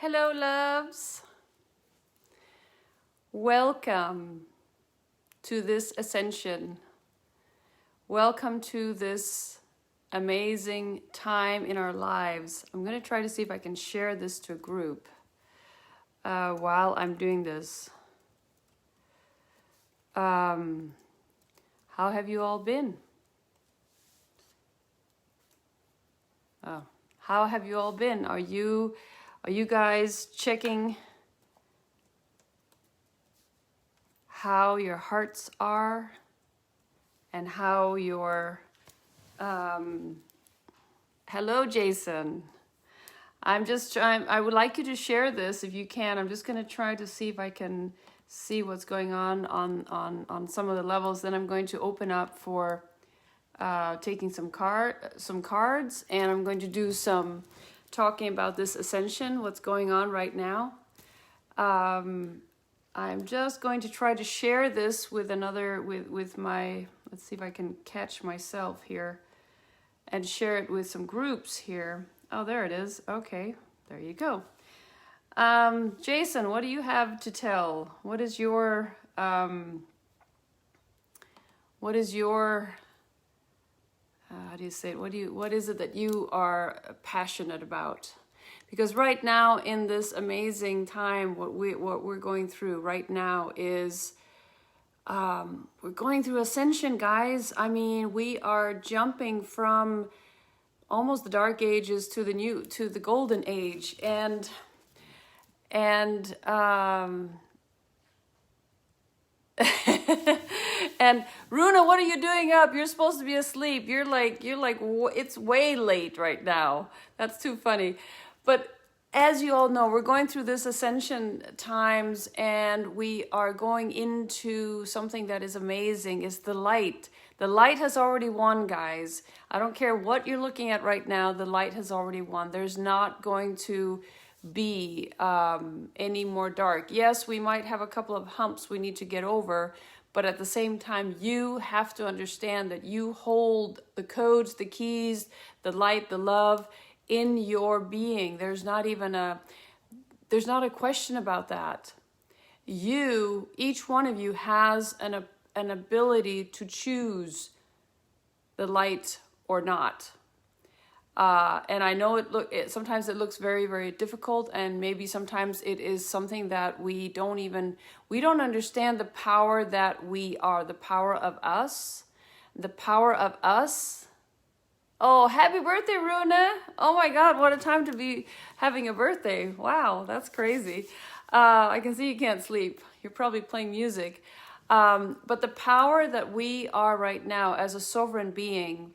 Hello, loves. Welcome to this ascension. Welcome to this amazing time in our lives. I'm going to try to see if I can share this to a group while I'm doing this. How have you all been? Oh, how have you all been? Are you guys checking how your hearts are and how your hello, Jason. I'm just trying. I would like you to share this if you can. I'm just going to try to see if I can see what's going on some of the levels. Then I'm going to open up for taking some cards, and I'm going to do some talking about this ascension, what's going on right now. I'm just going to try to share this with my, let's see if I can catch myself here and share it with some groups here. Oh, there it is. Okay, there you go. Jason, what do you have to tell? What is your how do you say it? What is it that you are passionate about? Because right now in this amazing time, what we're going through right now is we're going through ascension, guys. I mean, we are jumping from almost the dark ages to the golden age, and and Runa, what are you doing up? You're supposed to be asleep. You're like, it's way late right now. That's too funny. But as you all know, we're going through this ascension times, and we are going into something that is amazing. Is the light. The light has already won, guys. I don't care what you're looking at right now. The light has already won. There's not going to be any more dark. Yes, we might have a couple of humps we need to get over, but at the same time, you have to understand that you hold the codes, the keys, the light, the love in your being. There's not a question about that. Each one of you has an ability to choose the light or not. And I know sometimes it looks very, very difficult, and maybe sometimes it is something that we don't understand the power that we are, the power of us. Oh, happy birthday, Runa. Oh my God, what a time to be having a birthday. Wow, that's crazy. I can see you can't sleep. You're probably playing music. But the power that we are right now as a sovereign being,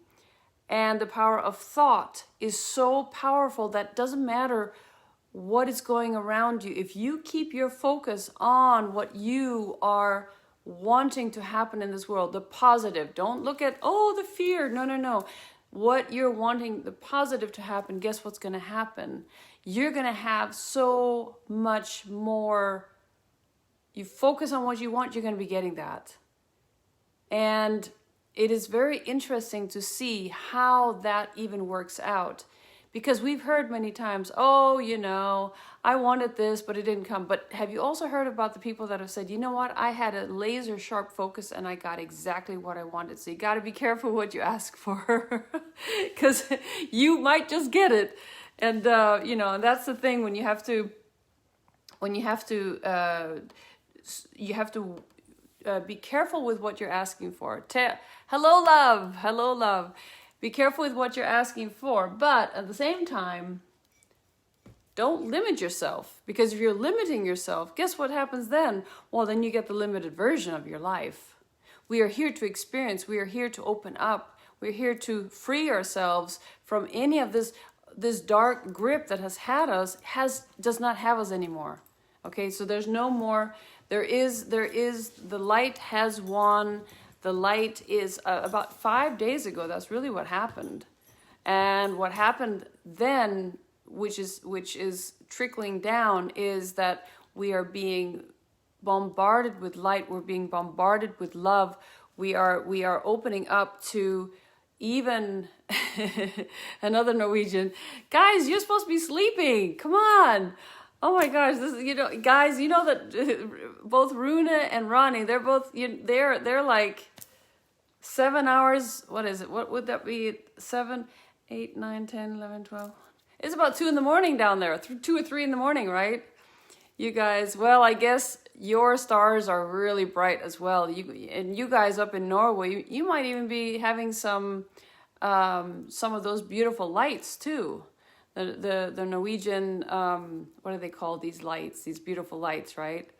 and the power of thought is so powerful that doesn't matter what is going around you. If you keep your focus on what you are wanting to happen in this world, the positive, don't look at, the fear. No. What you're wanting, the positive to happen, guess what's going to happen? You're going to have so much more. You focus on what you want, you're going to be getting that. And it is very interesting to see how that even works out, because we've heard many times, I wanted this, but it didn't come. But have you also heard about the people that have said, you know what, I had a laser sharp focus and I got exactly what I wanted. So you got to be careful what you ask for, because you might just get it. And, that's the thing when you have to be careful with what you're asking for. Hello, love. Be careful with what you're asking for. But at the same time, don't limit yourself. Because if you're limiting yourself, guess what happens then? Well, then you get the limited version of your life. We are here to experience. We are here to open up. We're here to free ourselves from any of this dark grip that has had us, does not have us anymore. Okay, so there's no more. There is, the light has won. The light is about 5 days ago. That's really what happened. And what happened then, which is trickling down, is that we are being bombarded with light. We're being bombarded with love. We are opening up to even another Norwegian. Guys, you're supposed to be sleeping. Come on. Oh my gosh, this is, guys, you know that both Runa and Ronnie, they're both, they're like 7 hours. What is it? What would that be? 7, 8, 9, 10, 11, 12. It's about 2 in the morning down there, 2 or 3 in the morning, right? You guys, well, I guess your stars are really bright as well. You guys up in Norway, you might even be having some of those beautiful lights too. The Norwegian, what do they call these lights? These beautiful lights, right?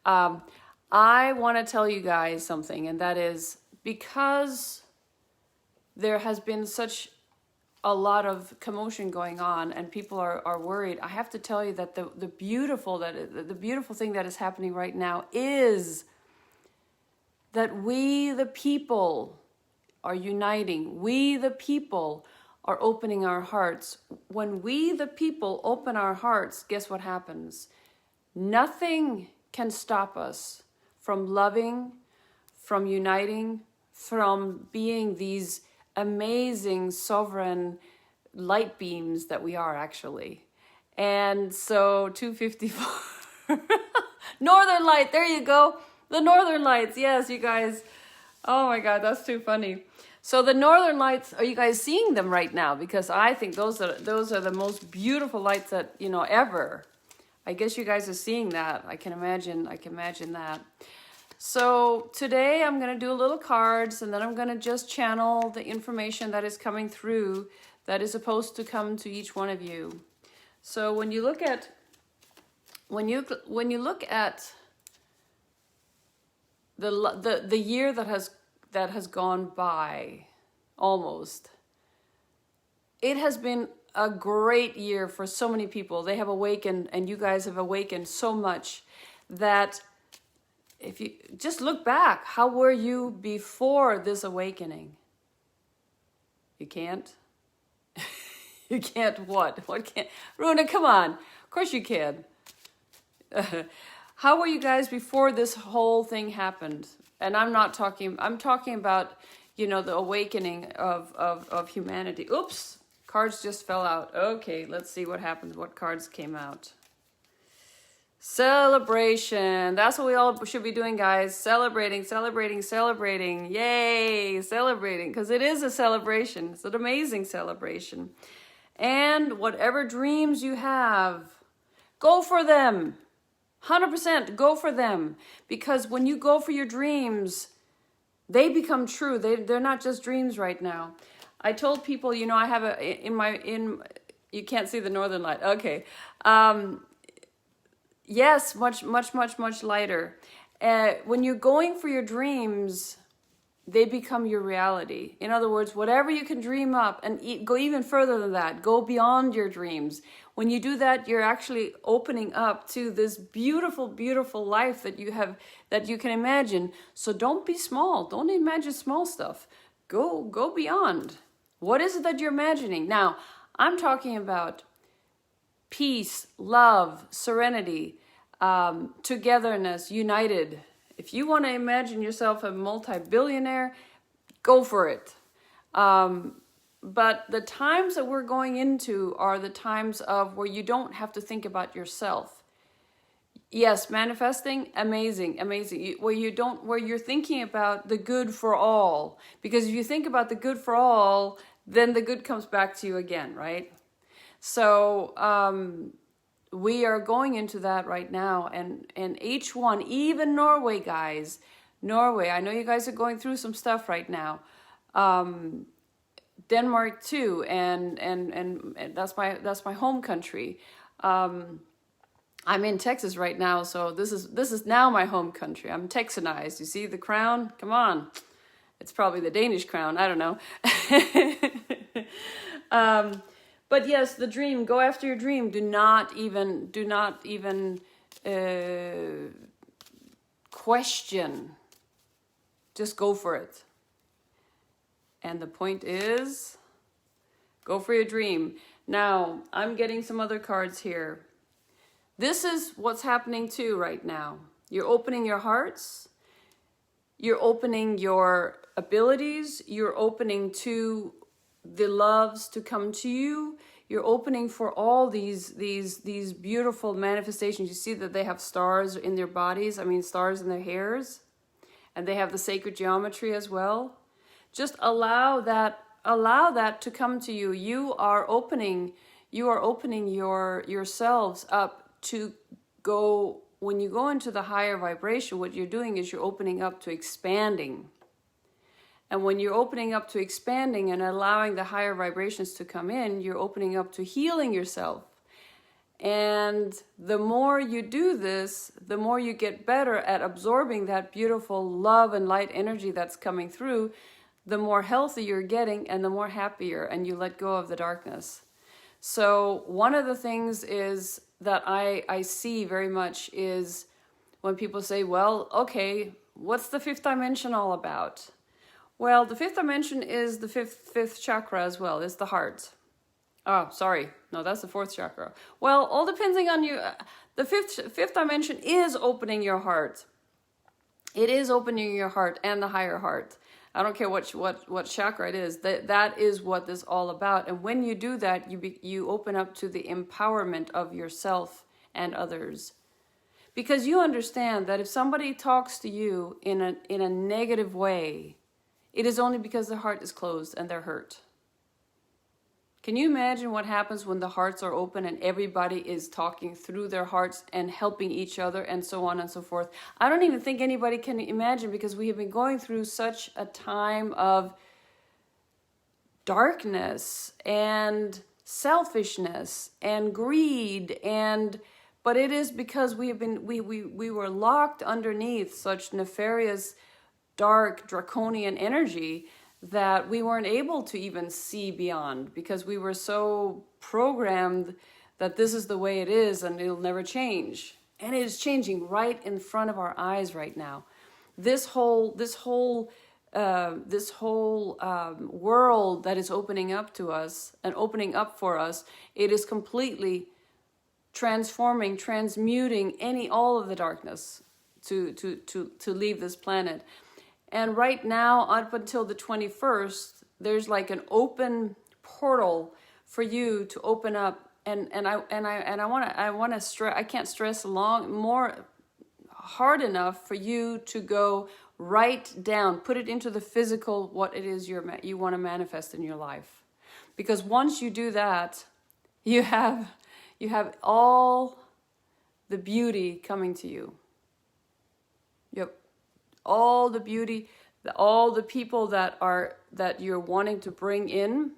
I want to tell you guys something, and that is because there has been such a lot of commotion going on and people are worried. I have to tell you that the beautiful thing that is happening right now is that we the people are uniting. We the people are opening our hearts. When we the people open our hearts, guess what happens? Nothing can stop us from loving, from uniting, from being these amazing sovereign light beams that we are actually. And so 254 Northern Light, there you go. The Northern Lights, yes, you guys. Oh my God, that's too funny. So the Northern Lights, are you guys seeing them right now? Because I think those are the most beautiful lights that, ever. I guess you guys are seeing that. I can imagine that. So today I'm going to do a little cards, and then I'm going to just channel the information that is coming through that is supposed to come to each one of you. So when you look at the year that has gone by, almost, it has been a great year for so many people. They have awakened, and you guys have awakened so much that if you just look back, how were you before this awakening? You can't? You can't what? What can't? Runa, come on. Of course you can. How were you guys before this whole thing happened? And I'm talking about, the awakening of humanity. Oops, cards just fell out. Okay, let's see what happened. What cards came out? Celebration. That's what we all should be doing, guys. Celebrating. Yay, celebrating. Because it is a celebration. It's an amazing celebration. And whatever dreams you have, go for them. 100% go for them. Because when you go for your dreams, they become true. They're not just dreams right now. I told people, I have you can't see the Northern Light. Okay. Yes, much lighter. When you're going for your dreams, they become your reality. In other words, whatever you can dream up, and go even further than that, go beyond your dreams. When you do that, you're actually opening up to this beautiful, beautiful life that you can imagine. So don't be small. Don't imagine small stuff. Go beyond. What is it that you're imagining? Now, I'm talking about peace, love, serenity, togetherness, united. If you want to imagine yourself a multi-billionaire, go for it. But the times that we're going into are the times of where you don't have to think about yourself. Yes, manifesting, amazing. Where you're thinking about the good for all. Because if you think about the good for all, then the good comes back to you again, right? So we are going into that right now, and each one, even Norway, guys, I know you guys are going through some stuff right now. Denmark too, and that's my home country. I'm in Texas right now, so this is now my home country. I'm Texanized. You see the crown? Come on. It's probably the Danish crown. I don't know. But yes, the dream. Go after your dream. Do not even question. Just go for it. And the point is, go for your dream. Now, I'm getting some other cards here. This is what's happening too right now. You're opening your hearts. You're opening your abilities. You're opening to the loves to come to you. you're opening for all these beautiful manifestations. You see that they have stars in their bodies, I mean stars in their hairs, and they have the sacred geometry as well. Just allow that to come to you. You are opening yourselves up to go. When you go into the higher vibration, what you're doing is you're opening up to expanding. And when you're opening up to expanding and allowing the higher vibrations to come in, you're opening up to healing yourself. And the more you do this, the more you get better at absorbing that beautiful love and light energy that's coming through, the more healthy you're getting and the more happier, and you let go of the darkness. So one of the things is that I see very much is when people say, well, okay, what's the fifth dimension all about? Well, the fifth dimension is the fifth chakra as well. It's the heart. Oh, sorry. No, that's the fourth chakra. Well, all depending on you. The fifth dimension is opening your heart. It is opening your heart and the higher heart. I don't care what chakra it is. That is what this is all about. And when you do that, you open up to the empowerment of yourself and others. Because you understand that if somebody talks to you in a negative way, it is only because their heart is closed and they're hurt. Can you imagine what happens when the hearts are open and everybody is talking through their hearts and helping each other and so on and so forth? I don't even think anybody can imagine, because we have been going through such a time of darkness and selfishness and greed, but it is because we were locked underneath such nefarious, dark, draconian energy that we weren't able to even see beyond, because we were so programmed that this is the way it is and it'll never change. And it is changing right in front of our eyes right now. This whole world that is opening up to us and opening up for us, it is completely transforming, transmuting all of the darkness to leave this planet. And right now, up until the 21st, there's like an open portal for you to open up. And I want to stress. I can't stress more hard enough for you to go write down, put it into the physical, what it is you want to manifest in your life. Because once you do that, you have all the beauty coming to you. Yep. All the beauty, all the people that you're wanting to bring in.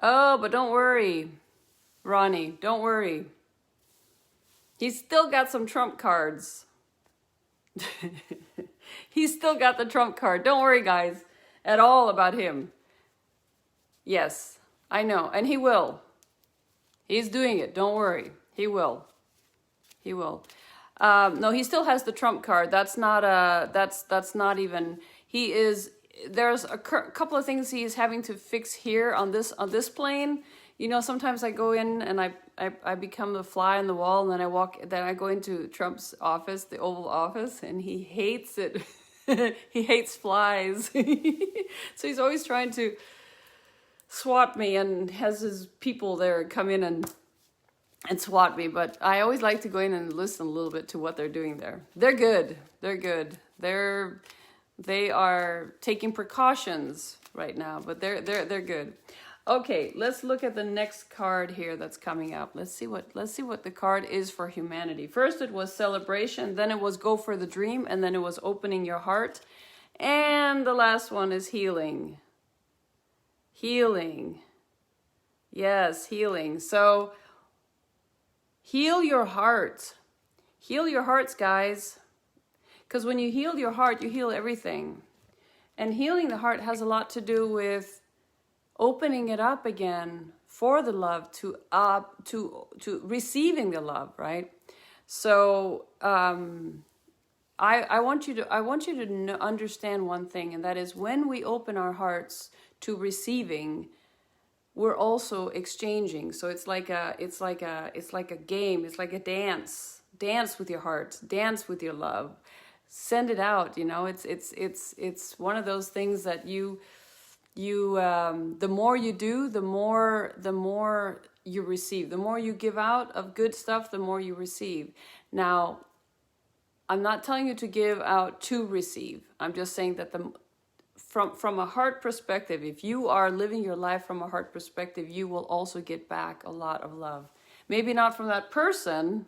Oh, but don't worry, Ronnie, don't worry. He's still got some trump cards. He's still got the trump card. Don't worry, guys, at all about him. Yes, I know, and he will. He's doing it. Don't worry. He will. He will. No, he still has the trump card. That's not even. He is. There's a couple of things he is having to fix here on this plane. You know, sometimes I go in and I become the fly on the wall, and then I go into Trump's office, the Oval Office, and he hates it. He hates flies. So he's always trying to swat me, and has his people there come in and swat me. But I always like to go in and listen a little bit to what they're doing there. They're good. They're good. They are taking precautions right now, but they're good. Okay, let's look at the next card here that's coming up. Let's see what the card is for humanity. First it was celebration, then it was go for the dream, and then it was opening your heart. And the last one is healing. Healing. Yes, healing. So heal your heart. Heal your hearts, guys. Because when you heal your heart, you heal everything. And healing the heart has a lot to do with opening it up again for the love, to receiving the love, right? So I want you to understand one thing, and that is when we open our hearts to receiving, we're also exchanging. So it's like a game. It's like a dance. Dance with your heart. Dance with your love. Send it out. You know, it's one of those things that you the more you do, the more you receive. The more you give out of good stuff, the more you receive. Now, I'm not telling you to give out to receive. I'm just saying that from a heart perspective, if you are living your life from a heart perspective, you will also get back a lot of love. Maybe not from that person,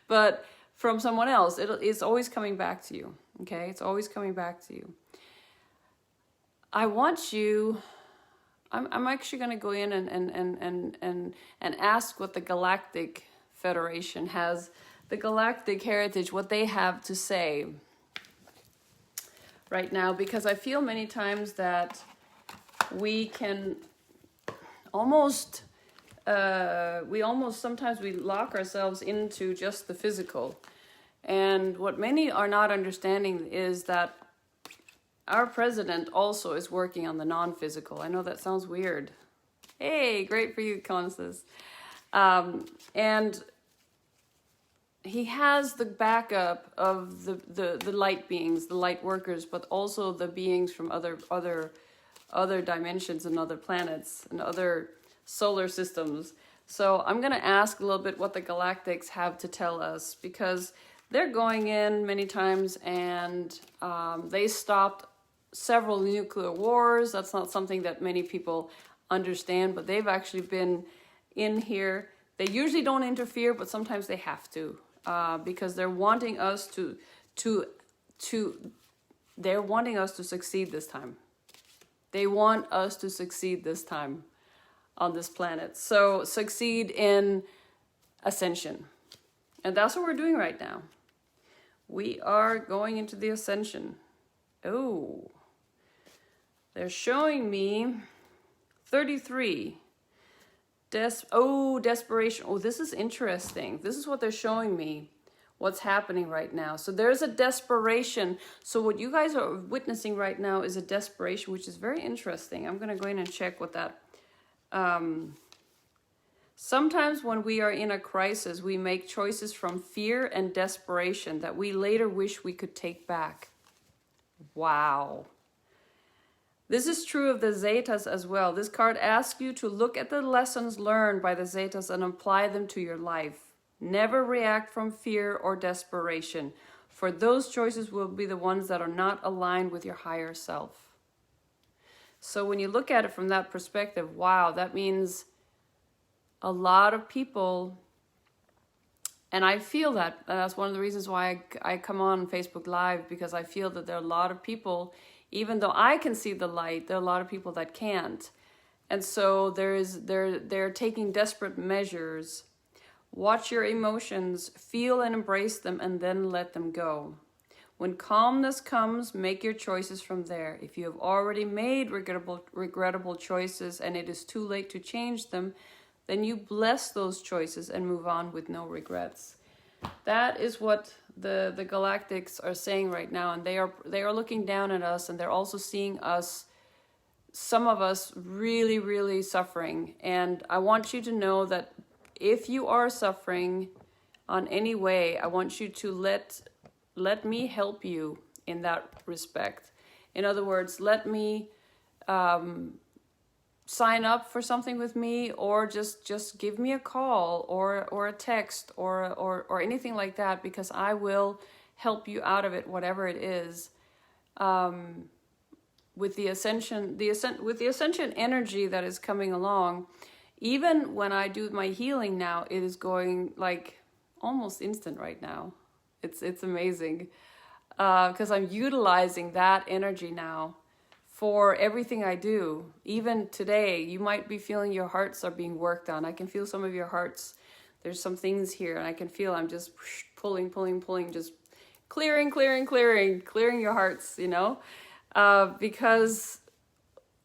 but from someone else. It's always coming back to you. Okay, it's always coming back to you. I want you. I'm actually going to go in and ask what the Galactic Federation has, the Galactic Heritage, what they have to say right now, because I feel many times that we can almost, sometimes we lock ourselves into just the physical. And what many are not understanding is that our president also is working on the non-physical. I know that sounds weird. Hey, great for you, Constance. And he has the backup of the light beings, the light workers, but also the beings from other dimensions and other planets and other solar systems. So I'm going to ask a little bit what the Galactics have to tell us, because they're going in many times and they stopped several nuclear wars. That's not something that many people understand, but they've actually been in here. They usually don't interfere, but sometimes they have to, because they're wanting us to succeed this time. They want us to succeed this time on this planet. So succeed in Ascension. And that's what we're doing right now. We are going into the Ascension. Oh, they're showing me 33. Desperation. Oh, this is interesting. This is what they're showing me, what's happening right now. So there's a desperation. So what you guys are witnessing right now is a desperation, which is very interesting. I'm going to go in and check what that... Sometimes when we are in a crisis, we make choices from fear and desperation that we later wish we could take back. Wow. This is true of the Zetas as well. This card asks you to look at the lessons learned by the Zetas and apply them to your life. Never react from fear or desperation, for those choices will be the ones that are not aligned with your higher self. So when you look at it from that perspective, wow, that means a lot of people, and I feel that, and that's one of the reasons why I come on Facebook Live, because I feel that there are a lot of people, even though I can see the light, there are a lot of people that can't. And so they're taking desperate measures. Watch your emotions, feel and embrace them, and then let them go. When calmness comes, make your choices from there. If you have already made regrettable choices and it is too late to change them, then you bless those choices and move on with no regrets. That is what the Galactics are saying right now, and they are looking down at us, and they're also seeing us, some of us, really, really suffering. And I want you to know that if you are suffering on any way, I want you to let me help you in that respect. In other words, let me sign up for something with me, or just give me a call or a text or anything like that, because I will help you out of it, whatever it is. With the ascension, with the ascension energy that is coming along, even when I do my healing now, it is going like almost instant right now. It's amazing, because I'm utilizing that energy now for everything I do. Even today, you might be feeling your hearts are being worked on. I can feel some of your hearts. There's some things here, and I can feel I'm just pulling, just clearing your hearts, you know, because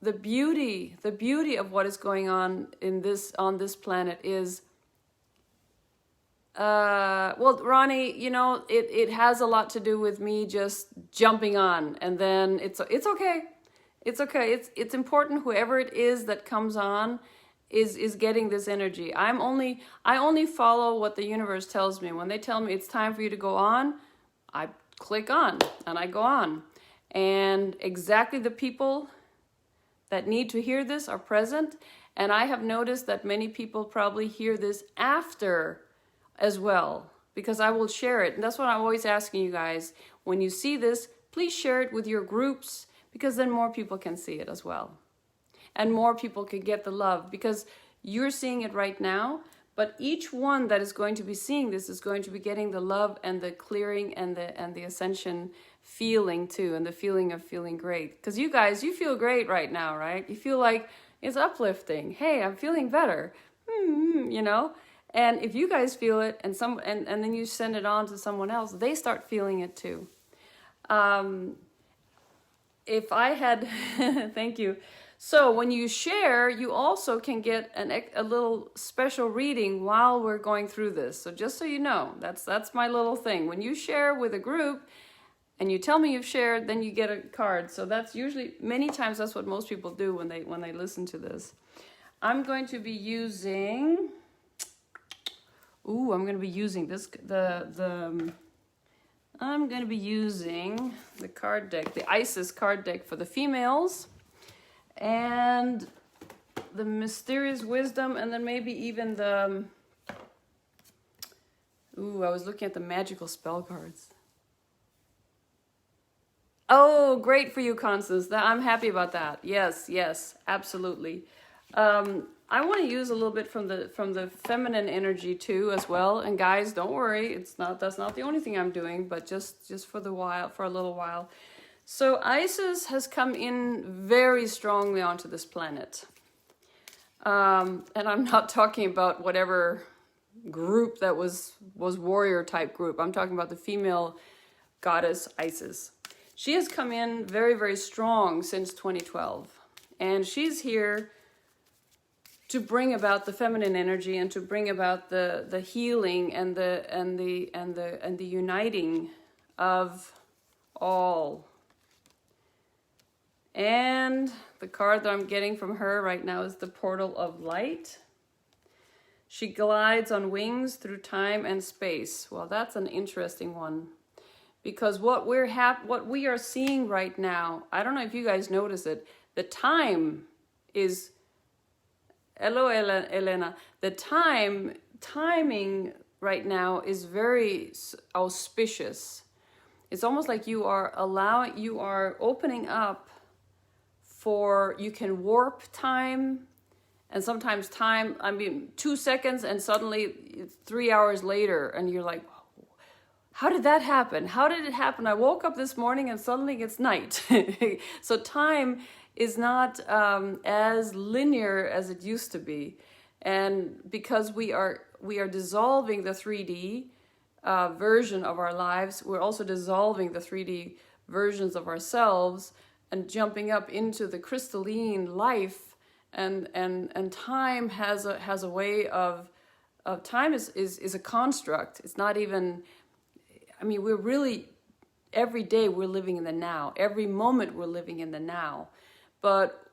the beauty of what is going on on this planet is, well, Ronnie, you know, it has a lot to do with me just jumping on, and then it's okay. It's okay. It's important. Whoever it is that comes on is getting this energy. I only follow what the universe tells me. When they tell me it's time for you to go on, I click on and I go on. And exactly the people that need to hear this are present. And I have noticed that many people probably hear this after as well, because I will share it. And that's what I'm always asking you guys. When you see this, please share it with your groups, because then more people can see it as well. And more people can get the love, because you're seeing it right now. But each one that is going to be seeing this is going to be getting the love and the clearing and the ascension feeling too, and the feeling of feeling great. Because you guys, you feel great right now, right? You feel like it's uplifting. Hey, I'm feeling better. You know? And if you guys feel it and then you send it on to someone else, they start feeling it too. If I had, thank you. So when you share, you also can get a little special reading while we're going through this. So just so you know, that's my little thing. When you share with a group and you tell me you've shared, then you get a card. So that's usually, many times that's what most people do when they listen to this. I'm going to be using, I'm going to be using this, I'm going to be using the card deck, the Isis card deck for the females, and the Mysterious Wisdom, and then maybe even the, I was looking at the magical spell cards. Oh, great for you, Constance. I'm happy about that. Yes, absolutely. I want to use a little bit from the feminine energy too as well. And guys, don't worry, that's not the only thing I'm doing, but just for a little while. So Isis has come in very strongly onto this planet. And I'm not talking about whatever group that was warrior type group. I'm talking about the female goddess Isis. She has come in very, very strong since 2012. And she's here to bring about the feminine energy and to bring about the healing and the uniting of all. And the card that I'm getting from her right now is the Portal of Light. She glides on wings through time and space. Well, that's an interesting one, because what we are seeing right now, I don't know if you guys notice it, the time is, hello Elena, the timing right now is very auspicious. It's almost like you are opening up for, you can warp time, and sometimes time, 2 seconds and suddenly 3 hours later, and you're like, how did that happen? How did it happen? I woke up this morning and suddenly it's night. So time is not as linear as it used to be. And because we are dissolving the 3D version of our lives, we're also dissolving the 3D versions of ourselves and jumping up into the crystalline life. And time has a way of time is a construct. It's not even, we're really, every day we're living in the now. Every moment we're living in the now. But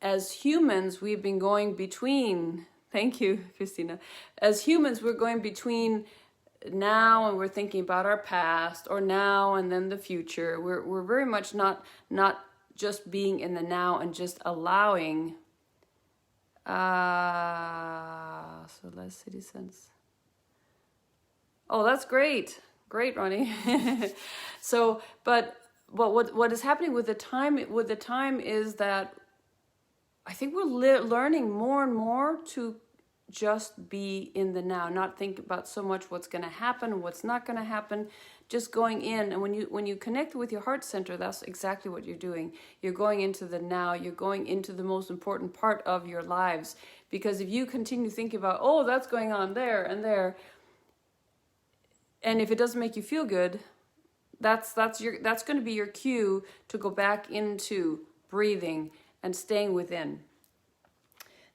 as humans, we've been going between, thank you, Christina. As humans, we're going between now and we're thinking about our past, or now and then the future. We're very much not just being in the now and just allowing. So less city sense. Oh, that's great. Great, Ronnie. So, but what is happening with the time is that I think we're learning more and more to just be in the now, not think about so much what's going to happen, what's not going to happen, just going in. And when you connect with your heart center, that's exactly what you're doing. You're going into the now. You're going into the most important part of your lives. Because if you continue thinking about, oh, that's going on there and there, and if it doesn't make you feel good, that's going to be your cue to go back into breathing and staying within.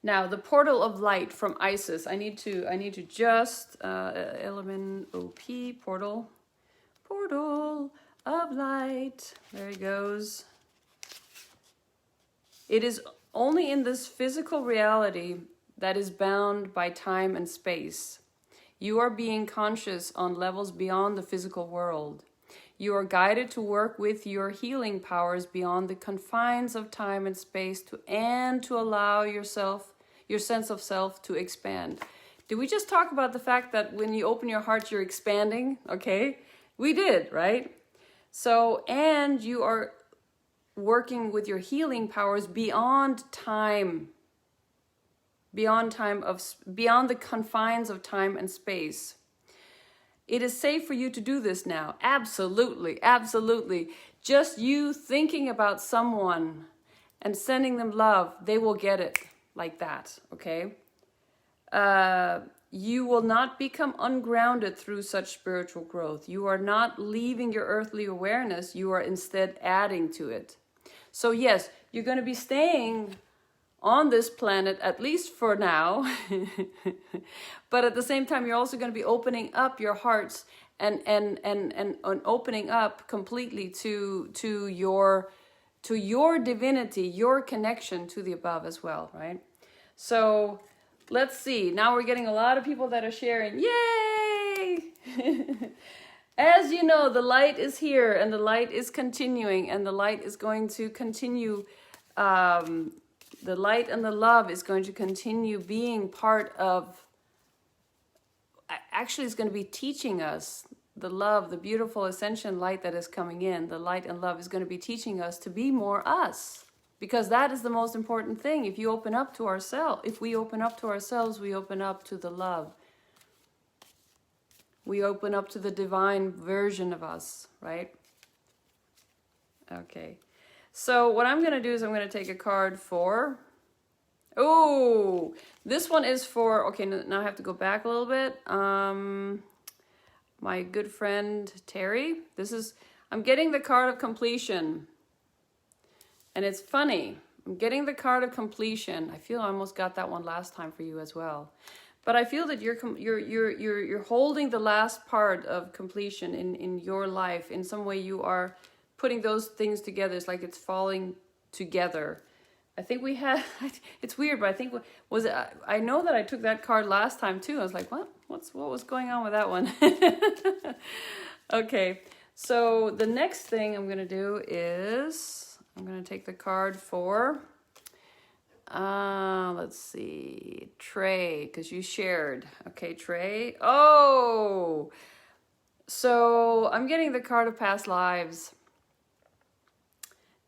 Now, the Portal of Light from Isis. I need to just element OP portal of light. There it goes. It is only in this physical reality that is bound by time and space. You are being conscious on levels beyond the physical world. You are guided to work with your healing powers beyond the confines of time and space to allow your sense of self to expand. Did we just talk about the fact that when you open your heart, you're expanding? Okay, we did, right? So, and you are working with your healing powers beyond time, beyond the confines of time and space. It is safe for you to do this now. Absolutely, absolutely. Just you thinking about someone and sending them love, they will get it like that, okay? You will not become ungrounded through such spiritual growth. You are not leaving your earthly awareness. You are instead adding to it. So yes, you're going to be staying on this planet, at least for now. But at the same time, you're also going to be opening up your hearts and opening up completely to your divinity, your connection to the above as well, right? So let's see. Now we're getting a lot of people that are sharing. Yay! As you know, the light is here and the light is continuing and the light is going to continue. The light and the love is going to continue being part of, actually it's going to be teaching us the love, the beautiful ascension light that is coming in. The light and love is going to be teaching us to be more us, because that is the most important thing. If you open up to ourselves, if we open up to ourselves, we open up to the love. We open up to the divine version of us, right? Okay. So what I'm going to do is I'm going to take a card for, oh, this one is for, okay, now I have to go back a little bit. My good friend Terry, I'm getting the card of completion. And it's funny, I'm getting the card of completion. I feel I almost got that one last time for you as well. But I feel that you're holding the last part of completion in your life. In some way you are putting those things together. It's like it's falling together. I think we had, it's weird, but I think, I know that I took that card last time too. I was like, what was going on with that one? Okay, so the next thing I'm going to do is, I'm going to take the card for, let's see, Trey, because you shared. Okay, Trey. Oh, so I'm getting the card of past lives.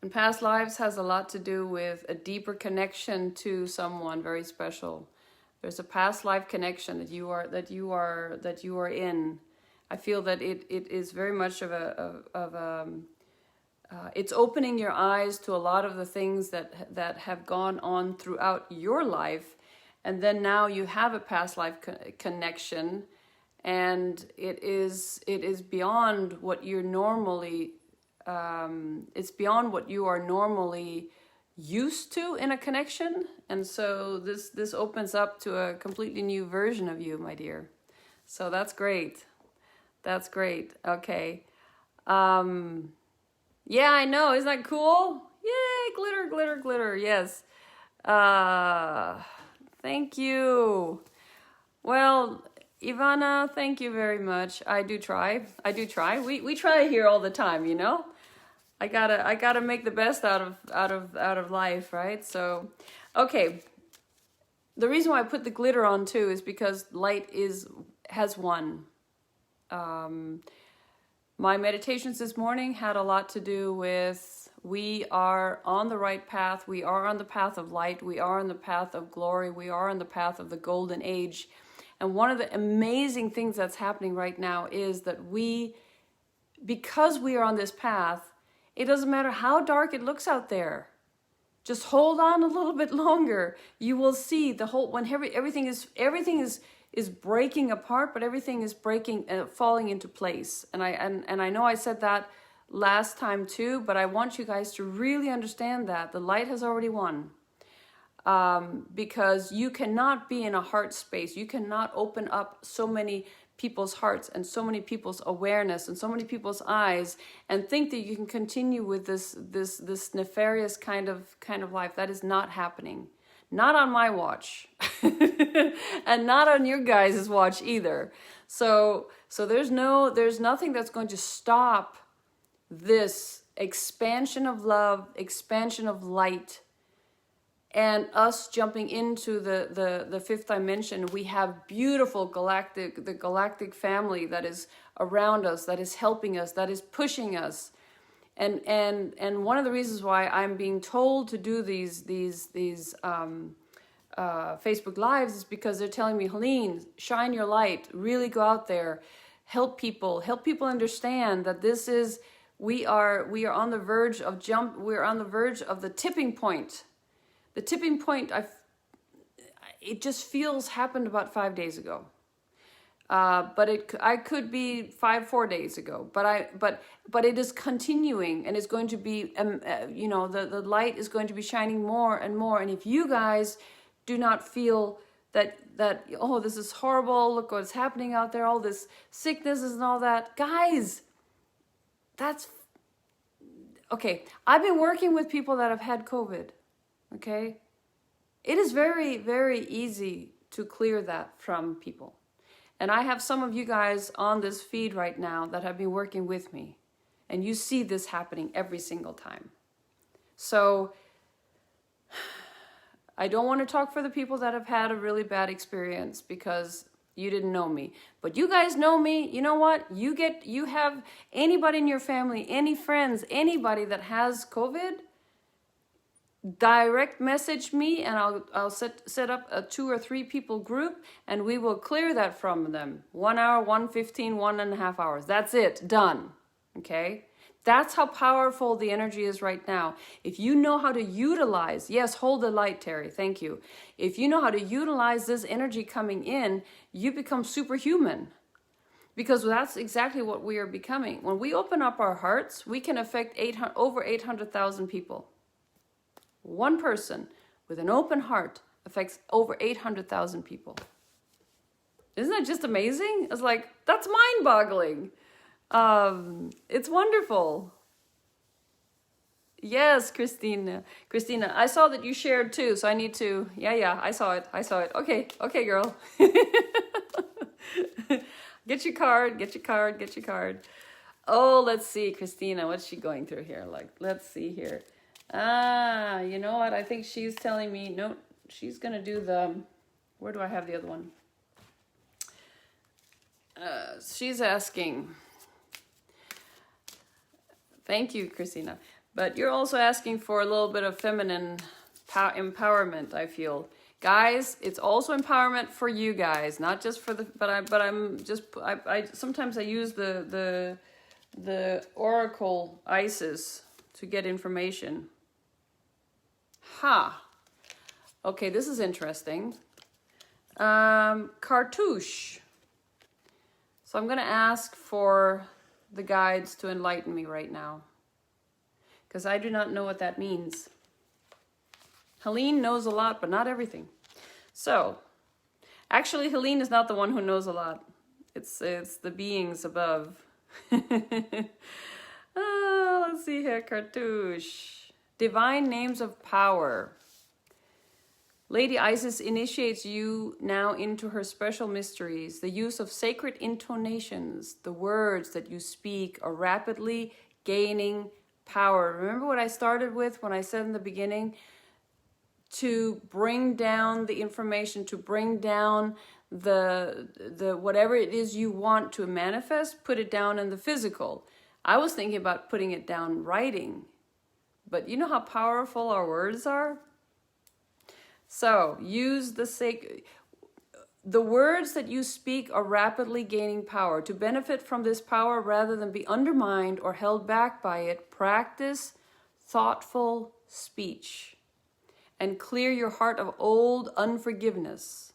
And past lives has a lot to do with a deeper connection to someone very special. There's a past life connection that you are in. I feel that it is very much it's opening your eyes to a lot of the things that have gone on throughout your life, and then now you have a past life connection, and it is beyond what you're normally. It's beyond what you are normally used to in a connection, and so this opens up to a completely new version of you, my dear. So that's great. That's great. Okay. Yeah, I know. Isn't that cool? Yay! Glitter, glitter, glitter. Yes. Thank you. Well, Ivana, thank you very much. I do try. We try here all the time, you know. I gotta make the best out of life, right? So, okay. The reason why I put the glitter on too is because light has won. My meditations this morning had a lot to do with, we are on the right path. We are on the path of light. We are on the path of glory. We are on the path of the golden age. And one of the amazing things that's happening right now is that because we are on this path, it doesn't matter how dark it looks out there. Just hold on a little bit longer. You will see the whole, when everything is breaking apart, but everything is falling into place. And I know I said that last time too, but I want you guys to really understand that the light has already won. Because you cannot be in a heart space. You cannot open up so many people's hearts and so many people's awareness and so many people's eyes and think that you can continue with this nefarious kind of life. That is not happening. Not on my watch. And not on your guys' watch either. So there's nothing that's going to stop this expansion of love, expansion of light, and us jumping into the fifth dimension. We have beautiful the galactic family that is around us, that is helping us, that is pushing us. And one of the reasons why I'm being told to do these Facebook Lives is because they're telling me, Helene, shine your light, really go out there, help people understand that this is, we are on the verge of we're on the verge of the tipping point. The tipping point, it just feels happened about 5 days ago. But I could be 4 days ago, but it is continuing, and it's going to be, the light is going to be shining more and more. And if you guys do not feel that, oh, this is horrible, look what's happening out there, all this sicknesses and all that, guys, that's, okay. I've been working with people that have had COVID, okay? It is very, very easy to clear that from people. And I have some of you guys on this feed right now that have been working with me. And you see this happening every single time. So I don't want to talk for the people that have had a really bad experience because you didn't know me. But you guys know me. You know what? You have anybody in your family, any friends, anybody that has COVID, direct message me, and I'll set up a 2 or 3 people group, and we will clear that from them. 1 hour, 1:15, 1.5 hours. That's it, done. Okay, that's how powerful the energy is right now. If you know how to utilize, yes, hold the light, Terry, thank you. If you know how to utilize this energy coming in, you become superhuman. Because that's exactly what we are becoming. When we open up our hearts, we can affect over 800,000 people. One person with an open heart affects over 800,000 people. Isn't that just amazing? It's like, that's mind-boggling. It's wonderful. Yes, Christina, I saw that you shared too, so I need to, yeah, I saw it. Okay, girl. Get your card. Oh, let's see, Christina, what's she going through here? Like, let's see here. You know what? I think she's telling me, no, she's going to do where do I have the other one? She's asking, thank you, Christina. But you're also asking for a little bit of feminine empowerment, I feel. Guys, it's also empowerment for you guys, not just for I sometimes I use the Oracle Isis to get information. Okay, this is interesting. Cartouche. So I'm going to ask for the guides to enlighten me right now, because I do not know what that means. Helene knows a lot, but not everything. So, actually, Helene is not the one who knows a lot. It's the beings above. Let's see here, Cartouche. Divine names of power. Lady Isis initiates you now into her special mysteries. The use of sacred intonations, the words that you speak, are rapidly gaining power. Remember what I started with when I said in the beginning? To bring down the information, to bring down the whatever it is you want to manifest, put it down in the physical. I was thinking about putting it down writing. But you know how powerful our words are? So use the words that you speak are rapidly gaining power. To benefit from this power rather than be undermined or held back by it, practice thoughtful speech and clear your heart of old unforgiveness,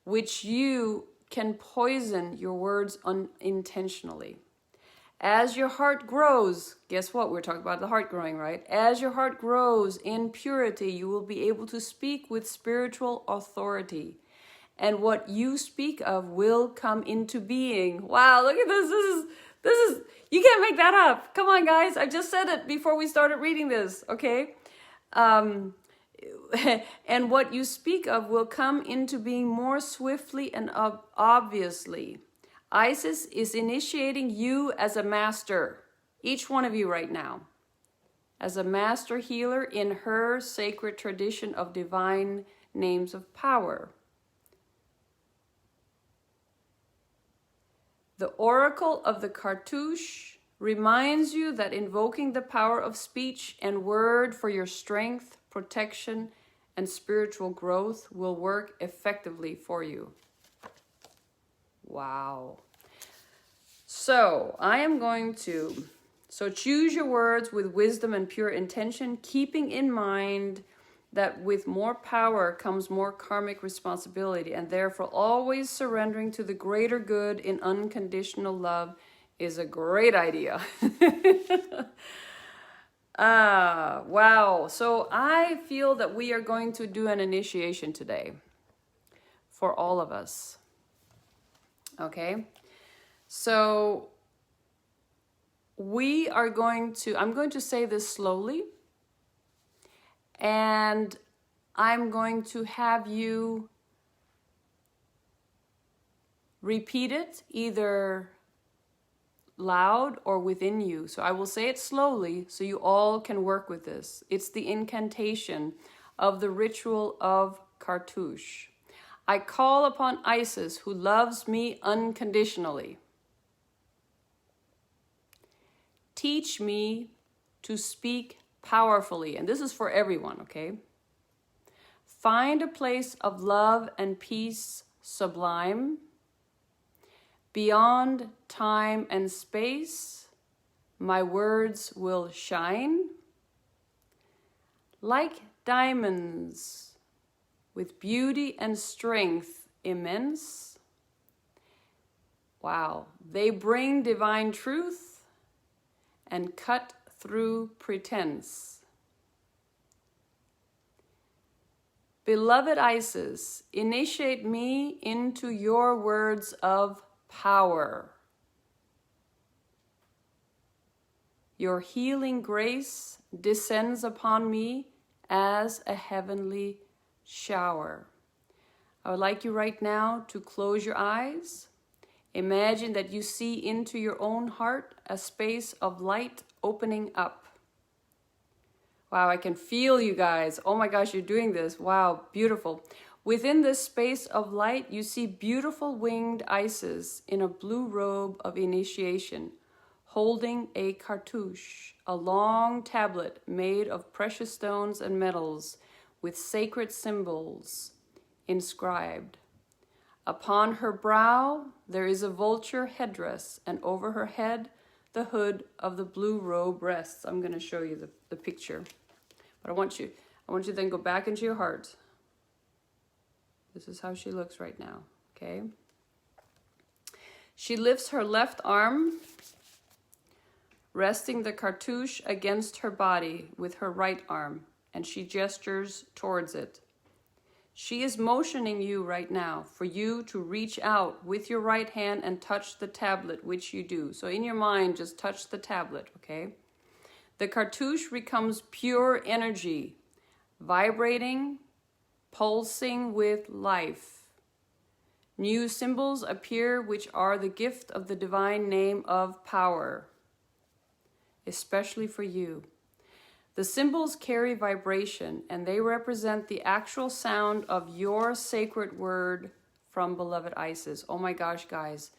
which you can poison your words unintentionally. As your heart grows, guess what? We're talking about the heart growing, right? As your heart grows in purity, you will be able to speak with spiritual authority. And what you speak of will come into being. Wow, look at this. This is, you can't make that up. Come on, guys. I just said it before we started reading this, okay? And what you speak of will come into being more swiftly and obviously. Isis is initiating you as a master. each one of you right now, as a master healer in her sacred tradition of divine names of power. The oracle of the Cartouche reminds you that invoking the power of speech and word for your strength, protection, and spiritual growth will work effectively for you. Wow. So I am going to, choose your words with wisdom and pure intention, keeping in mind that with more power comes more karmic responsibility, and therefore always surrendering to the greater good in unconditional love is a great idea. Wow. So I feel that we are going to do an initiation today for all of us. Okay. So I'm going to say this slowly, and I'm going to have you repeat it either loud or within you. So I will say it slowly so you all can work with this. It's the incantation of the ritual of Cartouche. I call upon Isis, who loves me unconditionally. Teach me to speak powerfully. And this is for everyone, okay? Find a place of love and peace sublime. Beyond time and space, my words will shine like diamonds with beauty and strength immense. Wow, they bring divine truth and cut through pretense. Beloved Isis, initiate me into your words of power. Your healing grace descends upon me as a heavenly shower. I would like you right now to close your eyes. Imagine that you see into your own heart a space of light opening up. Wow, I can feel you guys. Oh my gosh, you're doing this. Wow, beautiful. Within this space of light, you see beautiful winged Isis in a blue robe of initiation, holding a cartouche, a long tablet made of precious stones and metals with sacred symbols inscribed. Upon her brow, there is a vulture headdress, and over her head, the hood of the blue robe rests. I'm going to show you the picture. But I want you to then go back into your heart. This is how she looks right now, okay? She lifts her left arm, resting the cartouche against her body with her right arm, and she gestures towards it. She is motioning you right now for you to reach out with your right hand and touch the tablet, which you do. So in your mind, just touch the tablet, okay? The cartouche becomes pure energy, vibrating, pulsing with life. New symbols appear, which are the gift of the divine name of power, especially for you. The symbols carry vibration, and they represent the actual sound of your sacred word from beloved Isis. Oh my gosh, guys.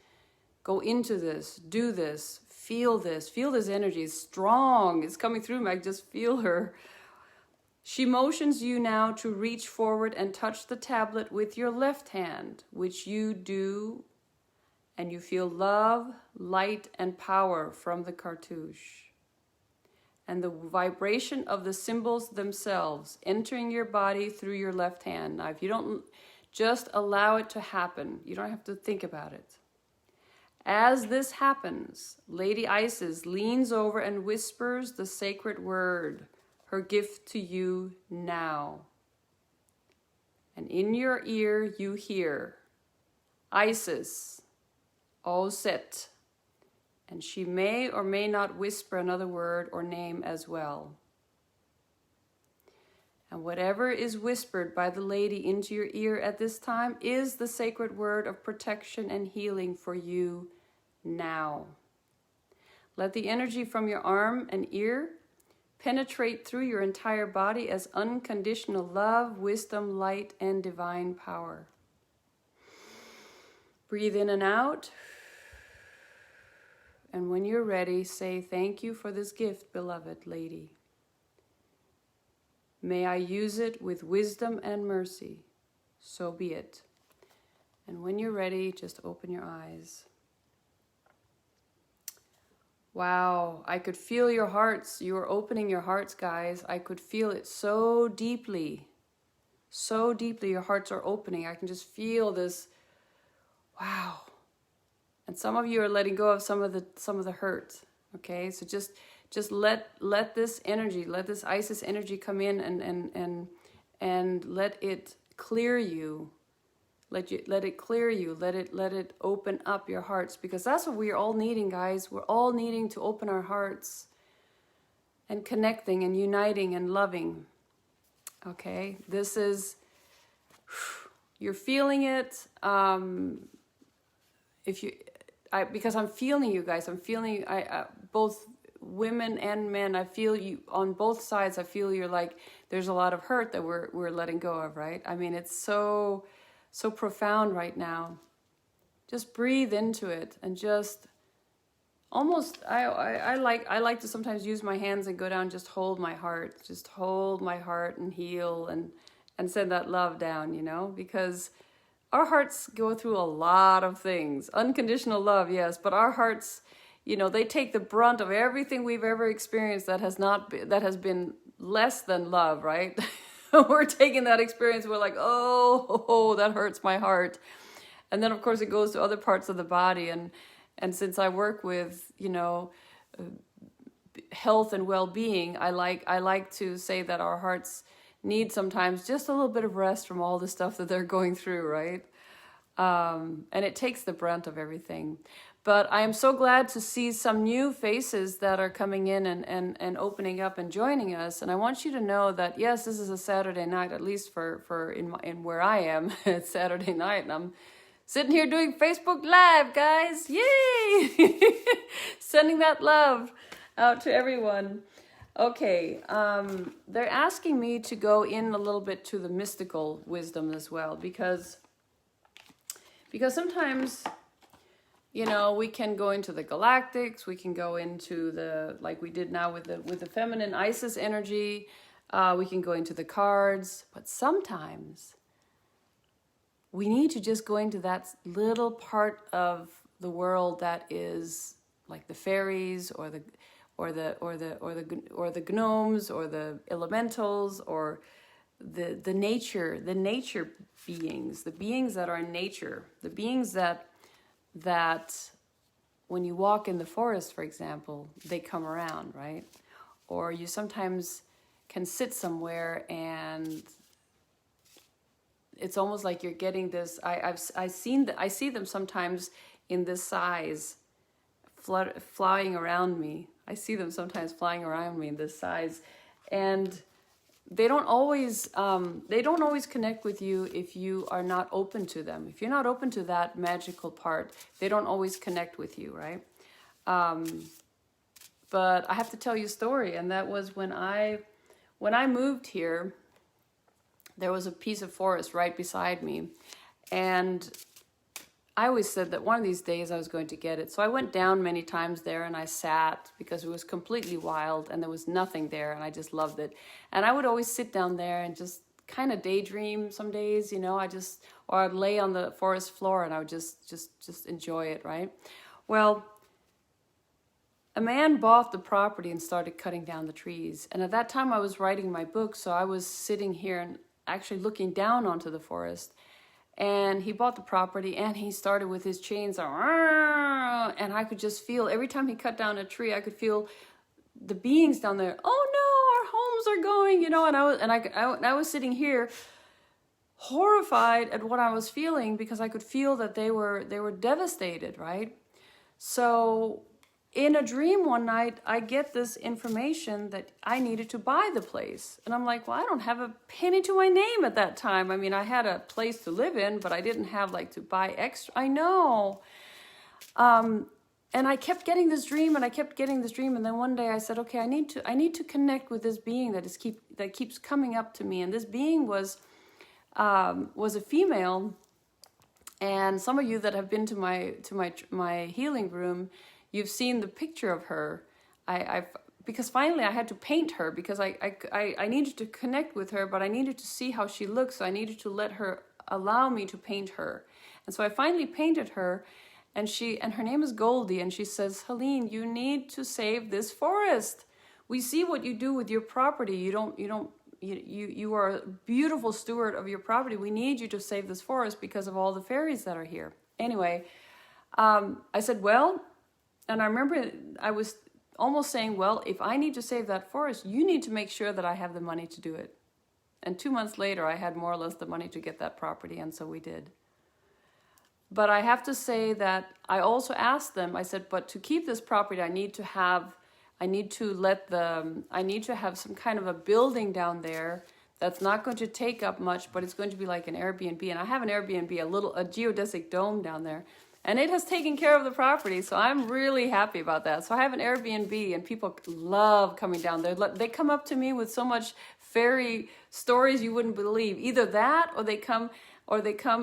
Go into this. Do this. Feel this. Feel this energy. It's strong. It's coming through me. I just feel her. She motions you now to reach forward and touch the tablet with your left hand, which you do, and you feel love, light, and power from the cartouche. And the vibration of the symbols themselves entering your body through your left hand. Now, if you don't, just allow it to happen. You don't have to think about it. As this happens, Lady Isis leans over and whispers the sacred word, her gift to you now. And in your ear you hear, Isis, O Set. And she may or may not whisper another word or name as well. And whatever is whispered by the lady into your ear at this time is the sacred word of protection and healing for you now. Let the energy from your arm and ear penetrate through your entire body as unconditional love, wisdom, light, and divine power. Breathe in and out. And when you're ready, say, thank you for this gift, beloved lady. May I use it with wisdom and mercy. So be it. And when you're ready, just open your eyes. Wow, I could feel your hearts. You were opening your hearts, guys. I could feel it so deeply. So deeply, your hearts are opening. I can just feel this. Wow. And some of you are letting go of some of the hurt. Okay, so just let this energy, let this Isis energy come in and let it clear you. Let it clear you. Let it open up your hearts, because that's what we're all needing, guys. We're all needing to open our hearts and connecting and uniting and loving. Okay, this is, you're feeling it. Because I'm feeling you guys. I'm feeling both women and men. I feel you on both sides. I feel you're like, there's a lot of hurt that we're letting go of, right? I mean, it's so profound right now. Just breathe into it and just almost, I like to sometimes use my hands and go down, just hold my heart and heal and send that love down, you know, because our hearts go through a lot of things. Unconditional love, yes, but our hearts, you know, they take the brunt of everything we've ever experienced that has been less than love, right? We're taking that experience, we're like, oh, that hurts my heart. And then of course it goes to other parts of the body, and since I work with, you know, health and well-being, I like to say that our hearts need sometimes just a little bit of rest from all the stuff that they're going through, right? And it takes the brunt of everything. But I am so glad to see some new faces that are coming in and opening up and joining us. And I want you to know that, yes, this is a Saturday night, at least for in where I am. It's Saturday night, and I'm sitting here doing Facebook Live, guys. Yay! Sending that love out to everyone. Okay, they're asking me to go in a little bit to the mystical wisdom as well, because sometimes, you know, we can go into the galactics, we can go into the, like we did now with the feminine Isis energy, we can go into the cards, but sometimes we need to just go into that little part of the world that is like the fairies or the gnomes or the elementals or the nature beings, the beings that are in nature, the beings that when you walk in the forest, for example, they come around, right? Or you sometimes can sit somewhere and it's almost like you're getting this. I see them sometimes in this size, flying around me. I see them sometimes flying around me in this size, and they don't always connect with you if you are not open to them. If you're not open to that magical part, they don't always connect with you, right? But I have to tell you a story, and that was when I moved here. There was a piece of forest right beside me, and I always said that one of these days I was going to get it. So I went down many times there and I sat because it was completely wild and there was nothing there, and I just loved it. And I would always sit down there and just kind of daydream some days, you know, or I'd lay on the forest floor and I would just enjoy it, right? Well, a man bought the property and started cutting down the trees. And at that time I was writing my book, so I was sitting here and actually looking down onto the forest. And he bought the property and he started with his chainsaw, and I could just feel every time he cut down a tree, I could feel the beings down there. Oh no, our homes are going, you know. And I was sitting here horrified at what I was feeling, because I could feel that they were devastated, right? So in a dream one night, I get this information that I needed to buy the place. And I'm like, well, I don't have a penny to my name at that time. I mean, I had a place to live in, but I didn't have like to buy extra. I know. and I kept getting this dream, and I kept getting this dream, and then one day I said, okay, I need to connect with this being that keeps coming up to me. And this being was a female. And some of you that have been to my healing room, you've seen the picture of her. Because finally I had to paint her, because I needed to connect with her, but I needed to see how she looks. So I needed to let her allow me to paint her. And so I finally painted her, and her name is Goldie, and she says, Helene, you need to save this forest. We see what you do with your property. You are a beautiful steward of your property. We need you to save this forest because of all the fairies that are here. Anyway, I said, well, and I remember I was almost saying, well, if I need to save that forest, you need to make sure that I have the money to do it. And 2 months later, I had more or less the money to get that property, and so we did. But I have to say that I also asked them, I said, but to keep this property, I need to have some kind of a building down there that's not going to take up much, but it's going to be like an Airbnb. And I have an Airbnb, a geodesic dome down there, and it has taken care of the property. So I'm really happy about that. So I have an Airbnb, and people love coming down there. They come up to me with so much fairy stories you wouldn't believe. Either that, or they come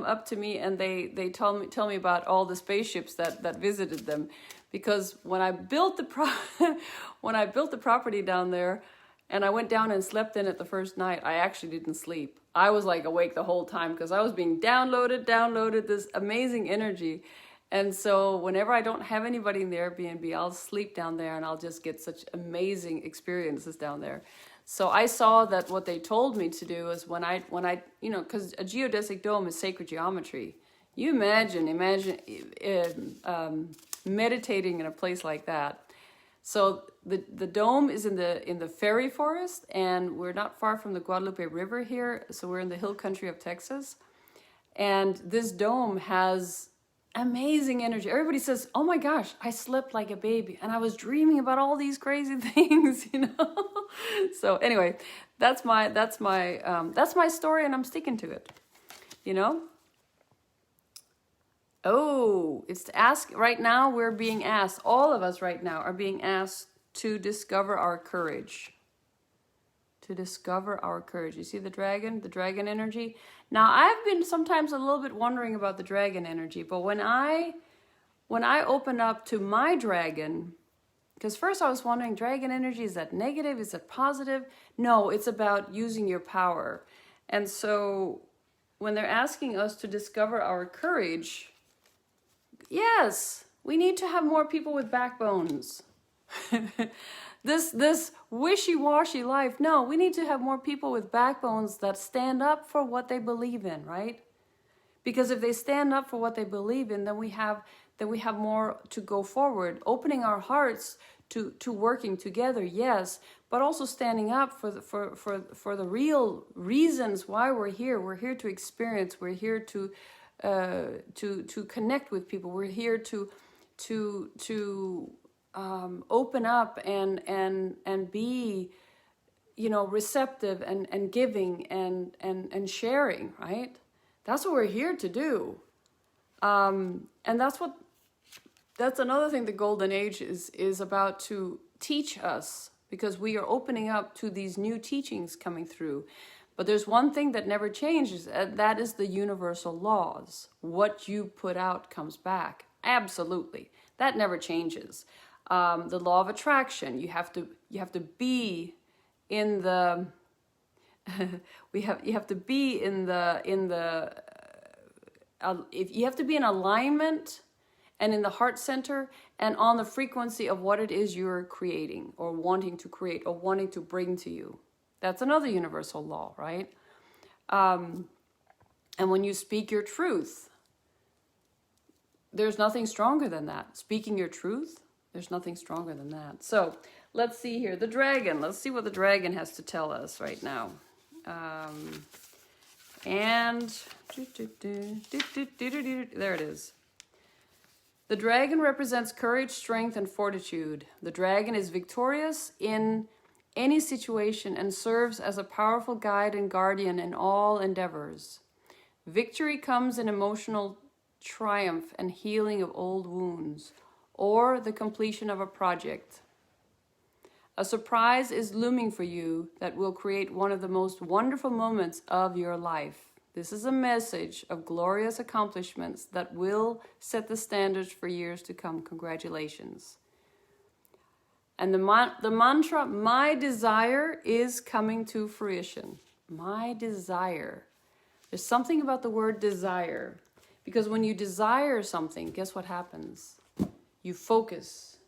up to me and they tell me about all the spaceships that visited them. Because when I built the property down there, and I went down and slept in it the first night, I actually didn't sleep. I was like awake the whole time, because I was being downloaded this amazing energy. And so whenever I don't have anybody in the Airbnb, I'll sleep down there, and I'll just get such amazing experiences down there. So I saw that what they told me to do is when I because a geodesic dome is sacred geometry. You imagine meditating in a place like that. So the dome is in the fairy forest, and we're not far from the Guadalupe River here. So we're in the hill country of Texas, and this dome has amazing energy. Everybody says, "Oh my gosh, I slept like a baby, and I was dreaming about all these crazy things," So anyway, that's my story, and I'm sticking to it. Oh, it's to ask right now. We're being asked. All of us right now are being asked to discover our courage. To discover our courage. You see the dragon energy. Now, I've been sometimes a little bit wondering about the dragon energy, but when I open up to my dragon, because first I was wondering, dragon energy, is that negative? Is that positive? No, it's about using your power. And so when they're asking us to discover our courage, yes, we need to have more people with backbones. This wishy-washy life. No, we need to have more people with backbones that stand up for what they believe in, right? Because if they stand up for what they believe in, then we have more to go forward, opening our hearts to working together, yes, but also standing up for the real reasons why we're here. We're here to experience. We're here to connect with people. We're here to open up and be, receptive and giving and sharing, right? That's what we're here to do. And that's another thing the Golden Age is about to teach us, because we are opening up to these new teachings coming through. But there's one thing that never changes, and that is the universal laws. What you put out comes back. Absolutely. That never changes. The law of attraction, you have to be in the you have to be in alignment and in the heart center and on the frequency of what it is you're creating or wanting to create or wanting to bring to you. That's another universal law, right? And when you speak your truth, there's nothing stronger than that. Speaking your truth, there's nothing stronger than that. So let's see here. The dragon. Let's see what the dragon has to tell us right now. And there it is. The dragon represents courage, strength, and fortitude. The dragon is victorious in any situation and serves as a powerful guide and guardian in all endeavors. Victory comes in emotional triumph and healing of old wounds. or the completion of a project. A surprise is looming for you that will create one of the most wonderful moments of your life. This is a message of glorious accomplishments that will set the standards for years to come. Congratulations. And the mantra, my desire is coming to fruition. My desire. There's something about the word desire. Because when you desire something, guess what happens? You focus.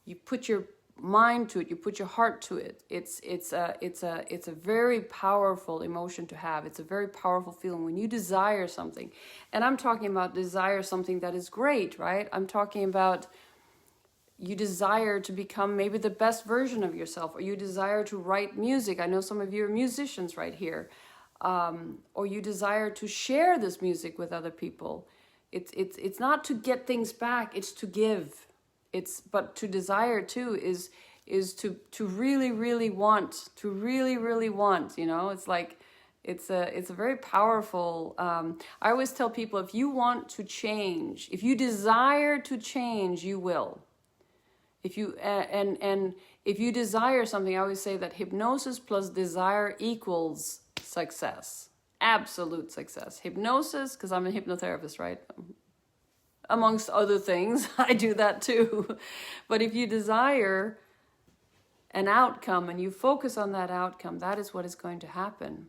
You put your mind to it. You put your heart to it. It's a very powerful emotion to have. It's a very powerful feeling when you desire something. And I'm talking about desire something that is great, right? I'm talking about you desire to become maybe the best version of yourself, or you desire to write music. I know some of you are musicians right here. Or you desire to share this music with other people. It's not to get things back, it's to give. But to desire too is to really, really want, you know. It's like it's a very powerful I always tell people, if you want to change, if you desire to change, you will. If you and if you desire something, I always say that hypnosis plus desire equals success. Absolute success. Hypnosis, because I'm a hypnotherapist, right? Amongst other things, I do that too. But if you desire an outcome and you focus on that outcome, that is what is going to happen.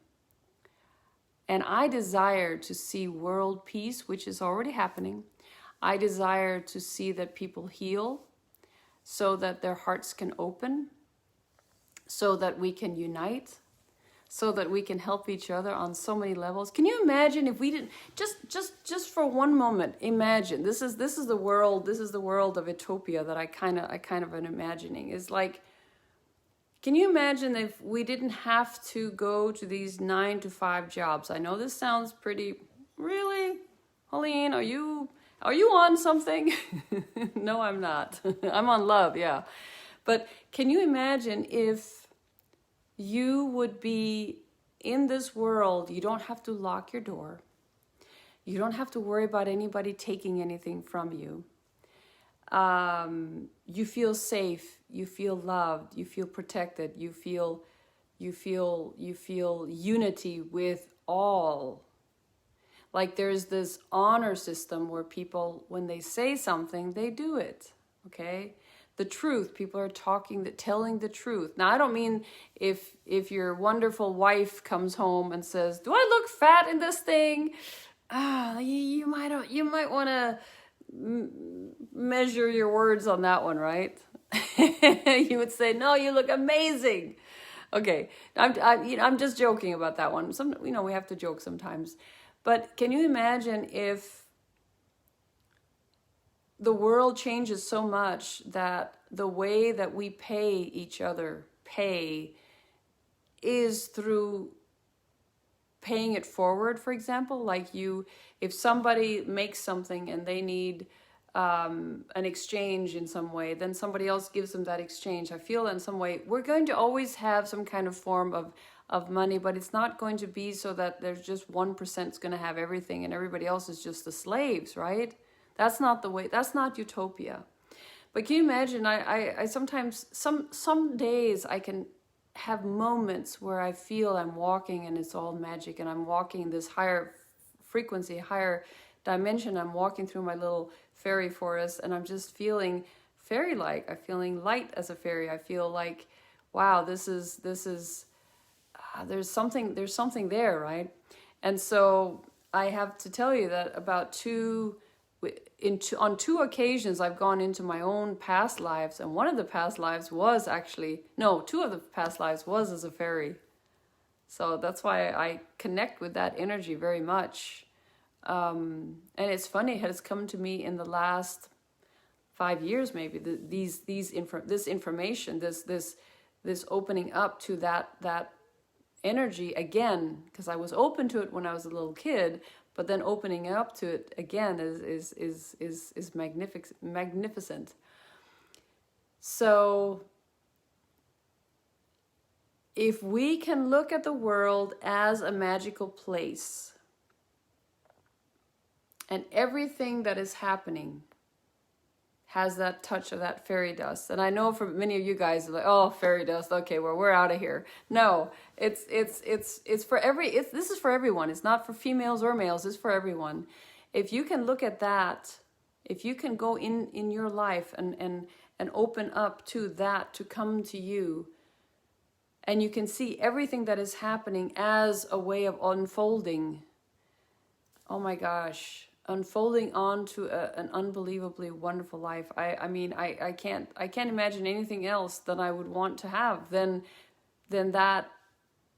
And I desire to see world peace, which is already happening. I desire to see that people heal, so that their hearts can open, so that we can unite, so that we can help each other on so many levels. Can you imagine if we didn't, just for one moment, imagine, this is the world of utopia that I kind of am imagining. Is like, can you imagine if we didn't have to go to these 9-to-5 jobs? I know this sounds pretty, really? Helene, are you on something? No, I'm not. I'm on love, yeah. But can you imagine if you would be in this world, you don't have to lock your door. You don't have to worry about anybody taking anything from you. You feel safe, you feel loved, you feel protected, you feel unity with all. Like there's this honor system where people, when they say something, they do it, okay? The truth, people are telling the truth. Now, I don't mean if your wonderful wife comes home and says, do I look fat in this thing? You might want to measure your words on that one, right? You would say, no, you look amazing. Okay, I'm just joking about that one. We have to joke sometimes. But can you imagine if the world changes so much that the way that we pay each other, is through paying it forward, for example? Like if somebody makes something and they need an exchange in some way, then somebody else gives them that exchange. I feel in some way we're going to always have some kind of form of money, but it's not going to be so that there's just 1% is going to have everything and everybody else is just the slaves, right? That's not the way. That's not utopia. But can you imagine? I sometimes some days I can have moments where I feel I'm walking and it's all magic, and I'm walking this higher frequency, higher dimension. I'm walking through my little fairy forest, and I'm just feeling fairy-like. I'm feeling light as a fairy. I feel like, wow, this is. There's something there, right? And so I have to tell you that on two occasions I've gone into my own past lives, and one of the past lives was two of the past lives was as a fairy. So that's why I connect with that energy very much. And it's funny, it has come to me in the last 5 years, maybe, this information, this opening up to that energy again, because I was open to it when I was a little kid, but then opening up to it again is magnificent. So if we can look at the world as a magical place, and everything that is happening has that touch of that fairy dust. And I know for many of you guys are like, oh, fairy dust, okay, well, we're out of here. No, it's for this is for everyone. It's not for females or males, it's for everyone. If you can look at that, if you can go in your life and open up to that to come to you, and you can see everything that is happening as a way of unfolding. Oh my gosh, unfolding onto an unbelievably wonderful life. I mean, I can't imagine anything else that I would want to have than that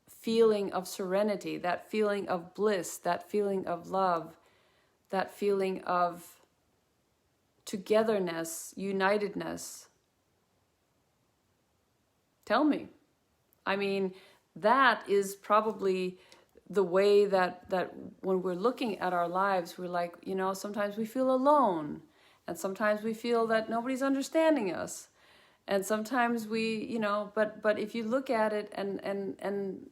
feeling of serenity, that feeling of bliss, that feeling of love, that feeling of togetherness, unitedness. Tell me. I mean, that is probably the way that when we're looking at our lives, we're like, you know, sometimes we feel alone, and sometimes we feel that nobody's understanding us, and sometimes we, you know, but if you look at it and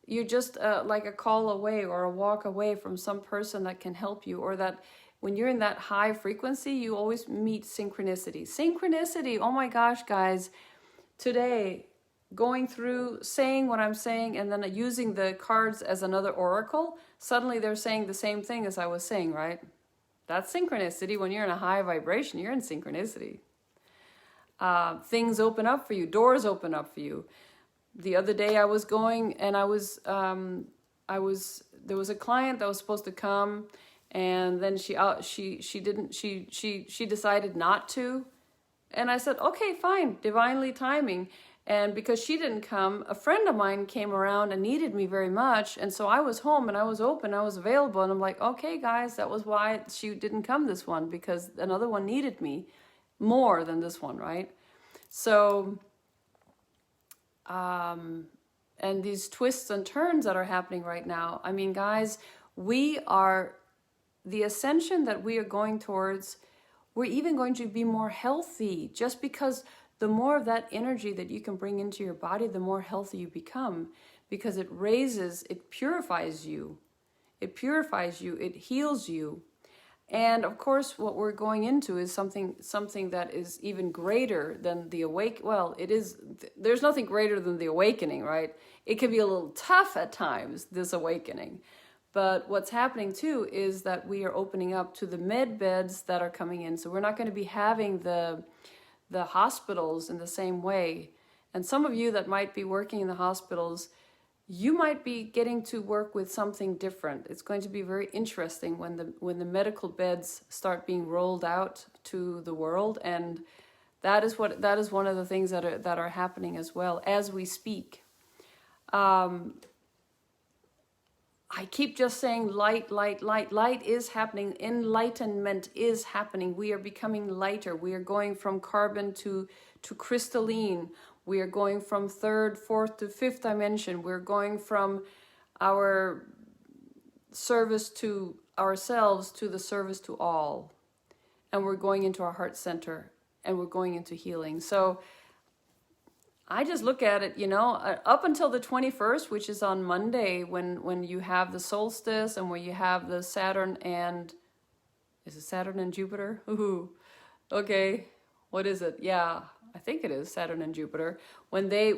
you're just like a call away or a walk away from some person that can help you, or that when you're in that high frequency, you always meet synchronicity. Synchronicity, oh my gosh, guys, today, going through saying what I'm saying and then using the cards as another oracle, suddenly they're saying the same thing as I was saying, right? That's synchronicity. When you're in a high vibration, you're in synchronicity. Things open up for you, doors open up for you. The other day I was going and there was a client that was supposed to come, and then she decided not to. And I said, okay, fine, divinely timing. And because she didn't come, a friend of mine came around and needed me very much. And so I was home and I was open, I was available. And I'm like, okay, guys, that was why she didn't come this one, because another one needed me more than this one, right? So, and these twists and turns that are happening right now. I mean, guys, the ascension that we are going towards, we're even going to be more healthy, just because the more of that energy that you can bring into your body, the more healthy you become, because it purifies you. It purifies you, it heals you. And of course, what we're going into is something that is even greater than the there's nothing greater than the awakening, right? It can be a little tough at times, this awakening. But what's happening too is that we are opening up to the med beds that are coming in. So we're not going to be having the hospitals in the same way. And some of you that might be working in the hospitals, you might be getting to work with something different. It's going to be very interesting when the medical beds start being rolled out to the world, and that is one of the things that are happening as well as we speak. I keep just saying light, light, light. Light is happening. Enlightenment is happening. We are becoming lighter. We are going from carbon to crystalline. We are going from third, fourth to fifth dimension. We're going from our service to ourselves to the service to all. And we're going into our heart center, and we're going into healing. So I just look at it, you know, up until the 21st, which is on Monday, when you have the solstice and when you have the Saturn and, is it Saturn and Jupiter? Ooh, okay, what is it? Yeah, I think it is Saturn and Jupiter. When they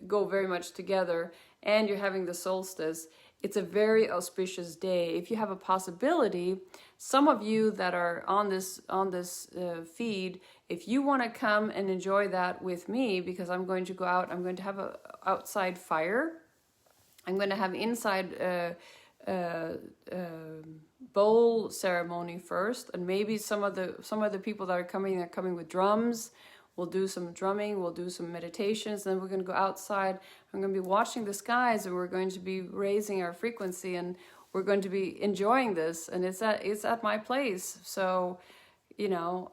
go very much together, and you're having the solstice, it's a very auspicious day. If you have a possibility, some of you that are on this feed, if you want to come and enjoy that with me, because I'm going to go out, I'm going to have a outside fire. I'm going to have inside bowl ceremony first, and maybe some of the people that are coming with drums. We'll do some drumming, we'll do some meditations, then we're going to go outside. I'm going to be watching the skies, and we're going to be raising our frequency, and we're going to be enjoying this. And it's at my place. So, you know,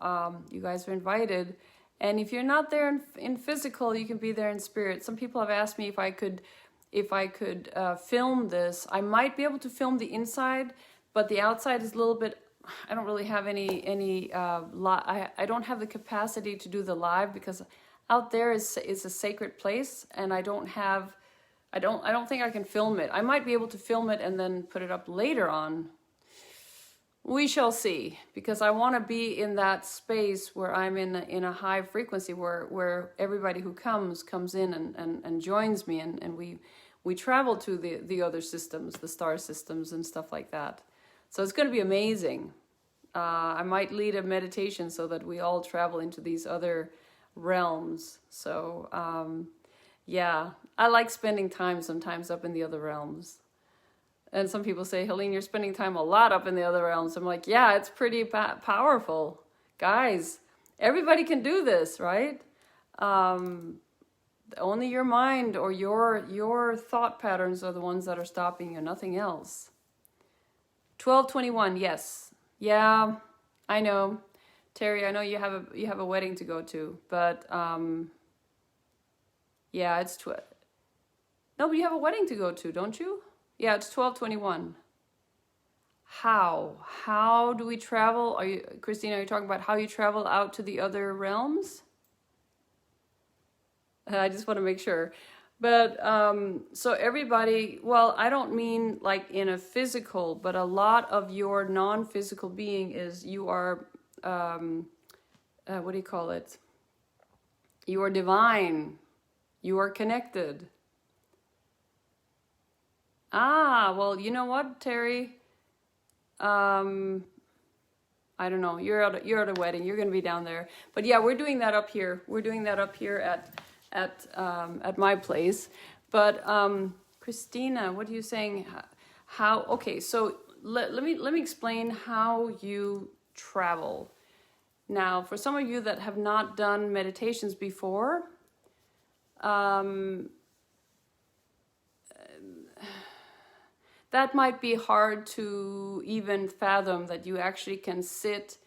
you guys are invited. And if you're not there in physical, you can be there in spirit. Some people have asked me if I could film this. I might be able to film the inside, but the outside is a little bit, I don't really have I don't have the capacity to do the live, because out there is a sacred place, and I don't think I can film it. I might be able to film it and then put it up later on. We shall see, because I want to be in that space where I'm in a high frequency, where everybody who comes in and joins me, and we travel to the other systems, the star systems and stuff like that. So it's going to be amazing. I might lead a meditation so that we all travel into these other realms. So yeah, I like spending time sometimes up in the other realms. And some people say, Helene, you're spending time a lot up in the other realms. I'm like, yeah, it's pretty powerful. Guys, everybody can do this, right? Only your mind or your thought patterns are the ones that are stopping you, nothing else. 12:21, yes. Yeah, I know. Terry, I know you have a wedding to go to, but yeah, it's no, but you have a wedding to go to, don't you? Yeah, it's 12:21. How do we travel? Christina, are you talking about how you travel out to the other realms? I just want to make sure. But so everybody, well, I don't mean like in a physical, but a lot of your non-physical being is you are, what do you call it? You are divine. You are connected. Well, you know what, Terry? I don't know. You're at a wedding. You're going to be down there. But yeah, we're doing that up here. We're doing that up here at my place. But Christina, what are you saying? How? Okay, so let me explain how you travel. Now, for some of you that have not done meditations before, that might be hard to even fathom, that you actually can sit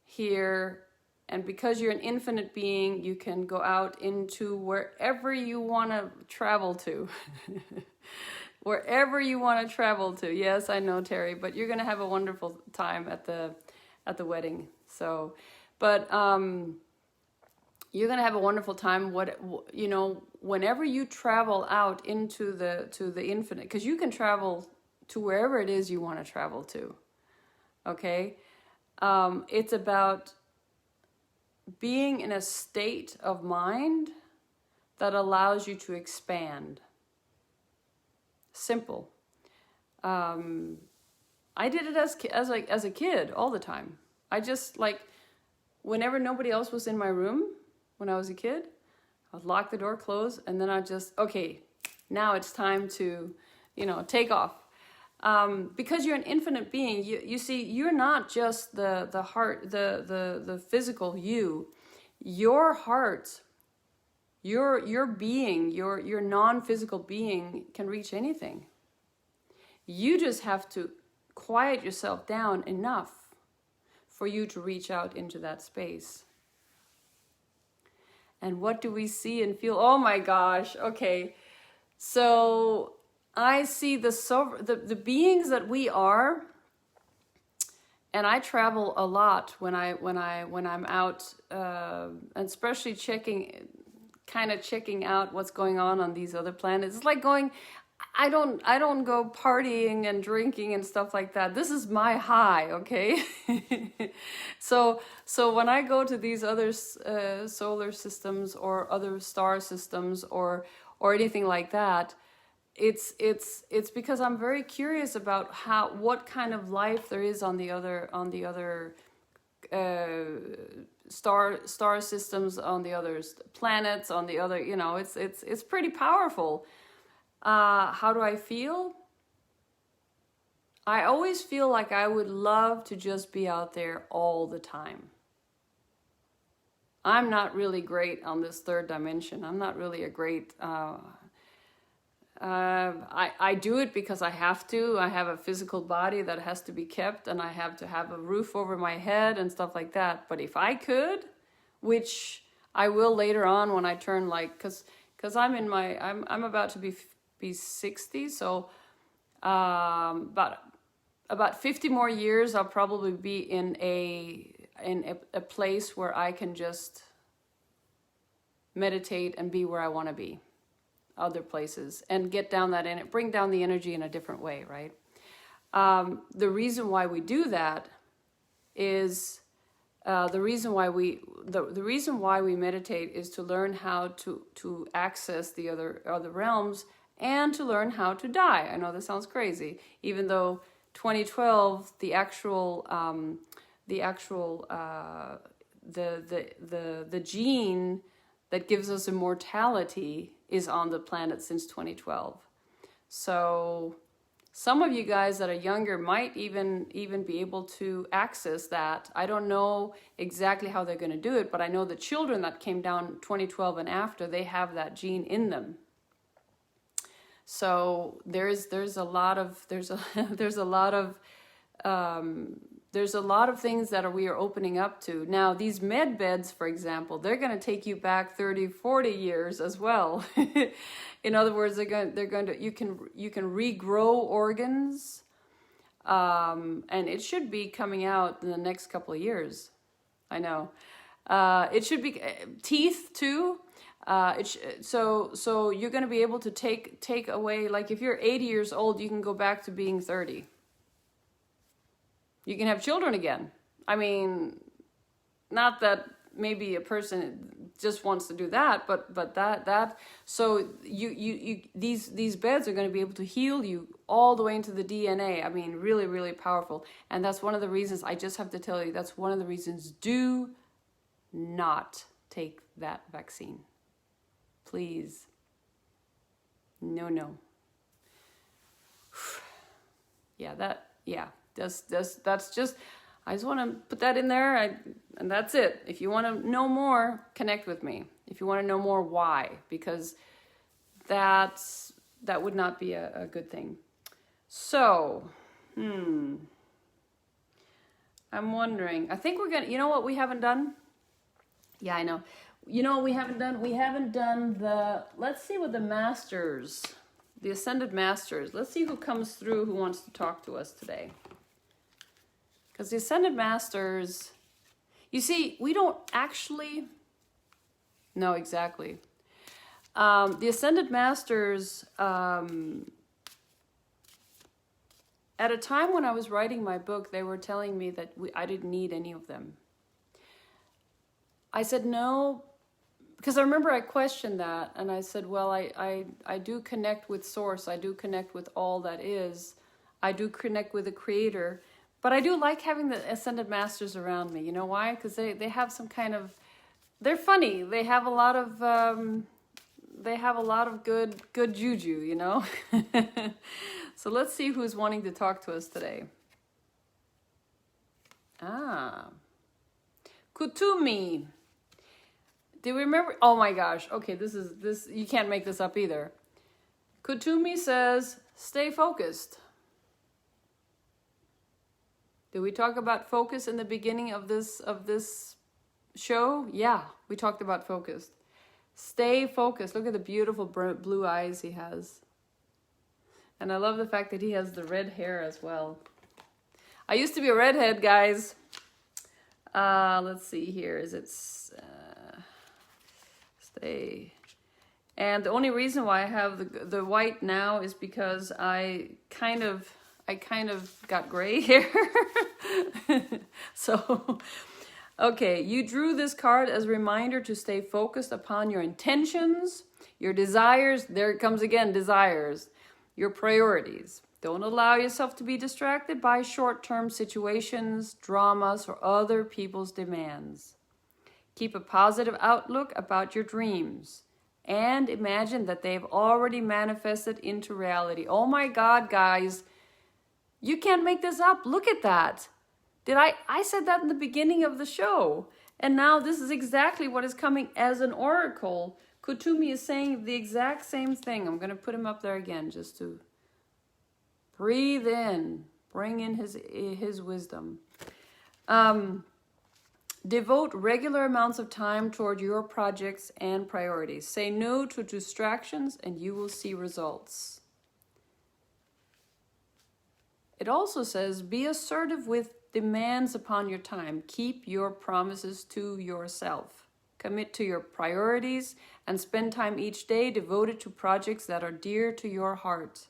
here, and because you're an infinite being, you can go out into wherever you want to travel to. Wherever you want to travel to. Yes, I know, Terry, but you're going to have a wonderful time at the wedding. So, but you're going to have a wonderful time. Whenever you travel out into the infinite, because you can travel to wherever it is you want to travel to. Okay? It's about being in a state of mind that allows you to expand. Simple. I did it as a kid all the time. I just, like, whenever nobody else was in my room when I was a kid, I'd lock the door, close, and then I'd just, okay, now it's time to, take off. Because you're an infinite being, you see, you're not just the heart, the physical you. Your heart, your being, your non-physical being can reach anything. You just have to quiet yourself down enough for you to reach out into that space. And what do we see and feel? Oh my gosh, okay. So I see the beings that we are, and I travel a lot when I'm out, and especially checking out what's going on these other planets. It's like going. I don't go partying and drinking and stuff like that. This is my high, okay? So when I go to these other solar systems or other star systems or anything like that, it's because I'm very curious about what kind of life there is on the other star systems, on the other planets, on the other, it's pretty powerful. How do I feel? I always feel like I would love to just be out there all the time. I'm not really great on this third dimension. I'm not really a great... I do it because I have to. I have a physical body that has to be kept, and I have to have a roof over my head and stuff like that. But if I could, which I will later on when I turn, like, because I'm about to be 60, so about 50 more years I'll probably be in a place where I can just meditate and be where I want to be, other places, and get down bring down the energy in a different way, right? The reason why we do that is the reason why we meditate is to learn how to access the other realms and to learn how to die. I know this sounds crazy, even though 2012 the gene that gives us immortality is on the planet since 2012. So some of you guys that are younger might even be able to access that. I don't know exactly how they're going to do it, but I know the children that came down 2012 and after, they have that gene in them. So there's a lot of things that we are opening up to. Now, these med beds, for example, they're going to take you back 30, 40 years as well. In other words, you can regrow organs, and it should be coming out in the next couple of years. I know. It should be teeth too. So you're going to be able to take away, like if you're 80 years old, you can go back to being 30. You can have children again. I mean, not that maybe a person just wants to do that, but that so these beds are going to be able to heal you all the way into the DNA. I mean, really, really powerful. And that's one of the reasons, I just have to tell you, that's one of the reasons, do not take that vaccine. Please. No. That's just, I just want to put that in there, and that's it. If you want to know more, connect with me. If you want to know more, why? Because that would not be a good thing. So, I'm wondering, I think we're going to, you know what we haven't done? Yeah, I know. You know what we haven't done? We haven't done let's see what the masters, the Ascended Masters, let's see who comes through, who wants to talk to us today. Because the Ascended Masters, you see, we don't actually, no, exactly. The Ascended Masters, at a time when I was writing my book, they were telling me that I didn't need any of them. I said no, because I remember I questioned that, and I said, well, I do connect with Source, I do connect with all that is, I do connect with the Creator, but I do like having the Ascended Masters around me. You know why? Because they have some kind of, they're funny. They have a lot of good juju, you know. So let's see who's wanting to talk to us today. Kutumi. Do you remember? Oh my gosh. Okay, this you can't make this up either. Kutumi says, stay focused. Did we talk about focus in the beginning of this show? Yeah, we talked about focus. Stay focused. Look at the beautiful blue eyes he has. And I love the fact that he has the red hair as well. I used to be a redhead, guys. Let's see here. Is it stay? And the only reason why I have the white now is because I kind of got gray hair. So, okay, you drew this card as a reminder to stay focused upon your intentions, your desires. There it comes again, desires, your priorities. Don't allow yourself to be distracted by short-term situations, dramas, or other people's demands. Keep a positive outlook about your dreams and imagine that they've already manifested into reality. Oh my God, guys. You can't make this up. Look at that. I said that in the beginning of the show. And now this is exactly what is coming as an oracle. Kutumi is saying the exact same thing. I'm going to put him up there again just to breathe in. Bring in his wisdom. Devote regular amounts of time toward your projects and priorities. Say no to distractions and you will see results. It also says, be assertive with demands upon your time. Keep your promises to yourself. Commit to your priorities and spend time each day devoted to projects that are dear to your heart.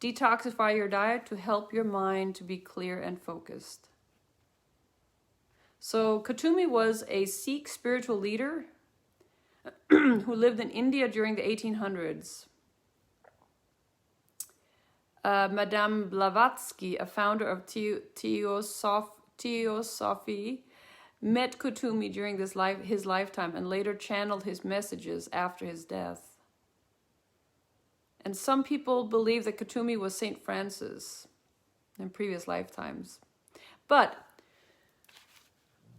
Detoxify your diet to help your mind to be clear and focused. So Kutumi was a Sikh spiritual leader who lived in India during the 1800s. Madame Blavatsky, a founder of Theosophy, met Kutumi during his lifetime and later channeled his messages after his death. And some people believe that Kutumi was Saint Francis in previous lifetimes. But,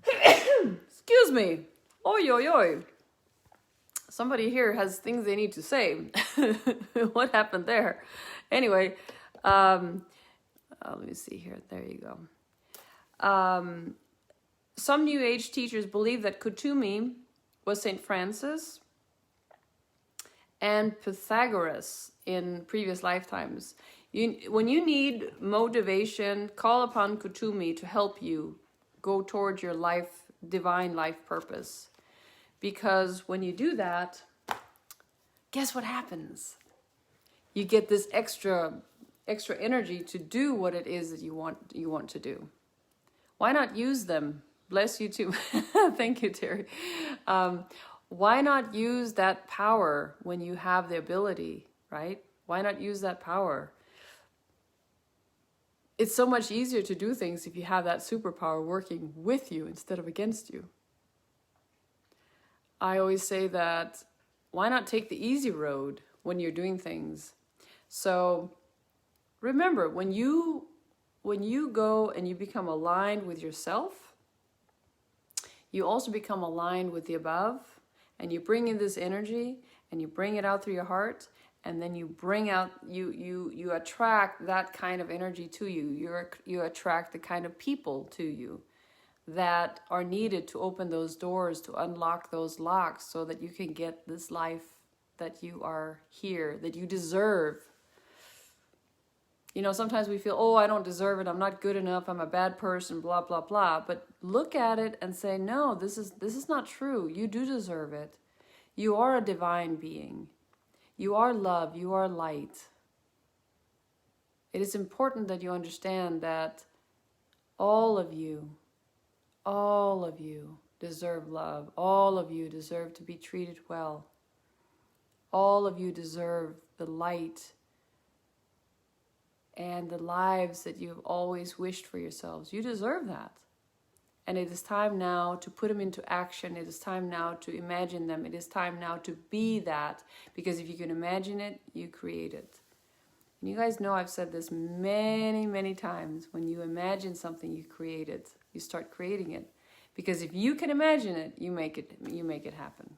excuse me, oi, oi, oi. Somebody here has things they need to say. What happened there? Anyway, let me see here. There you go. Some New Age teachers believe that Kutumi was Saint Francis and Pythagoras in previous lifetimes. When you need motivation, call upon Kutumi to help you go towards your divine life purpose. Because when you do that, guess what happens? You get this extra energy to do what it is that you want to do. Why not use them? Bless you too. Thank you, Terry. Why not use that power when you have the ability, right? Why not use that power? It's so much easier to do things if you have that superpower working with you instead of against you. I always say that, why not take the easy road when you're doing things? So remember, when you go and you become aligned with yourself, you also become aligned with the above, and you bring in this energy and you bring it out through your heart, and then you bring out, you attract that kind of energy to you. You attract the kind of people to you that are needed to open those doors, to unlock those locks, so that you can get this life that you are here, that you deserve. You know, sometimes we feel, oh, I don't deserve it, I'm not good enough, I'm a bad person, blah, blah, blah. But look at it and say, no, this is not true. You do deserve it. You are a divine being. You are love, you are light. It is important that you understand that all of you deserve love. All of you deserve to be treated well. All of you deserve the light and the lives that you've always wished for yourselves. You deserve that. And it is time now to put them into action. It is time now to imagine them. It is time now to be that. Because if you can imagine it, you create it. And you guys know I've said this many, many times. When you imagine something, you create it. You start creating it. Because if you can imagine it, you make it happen.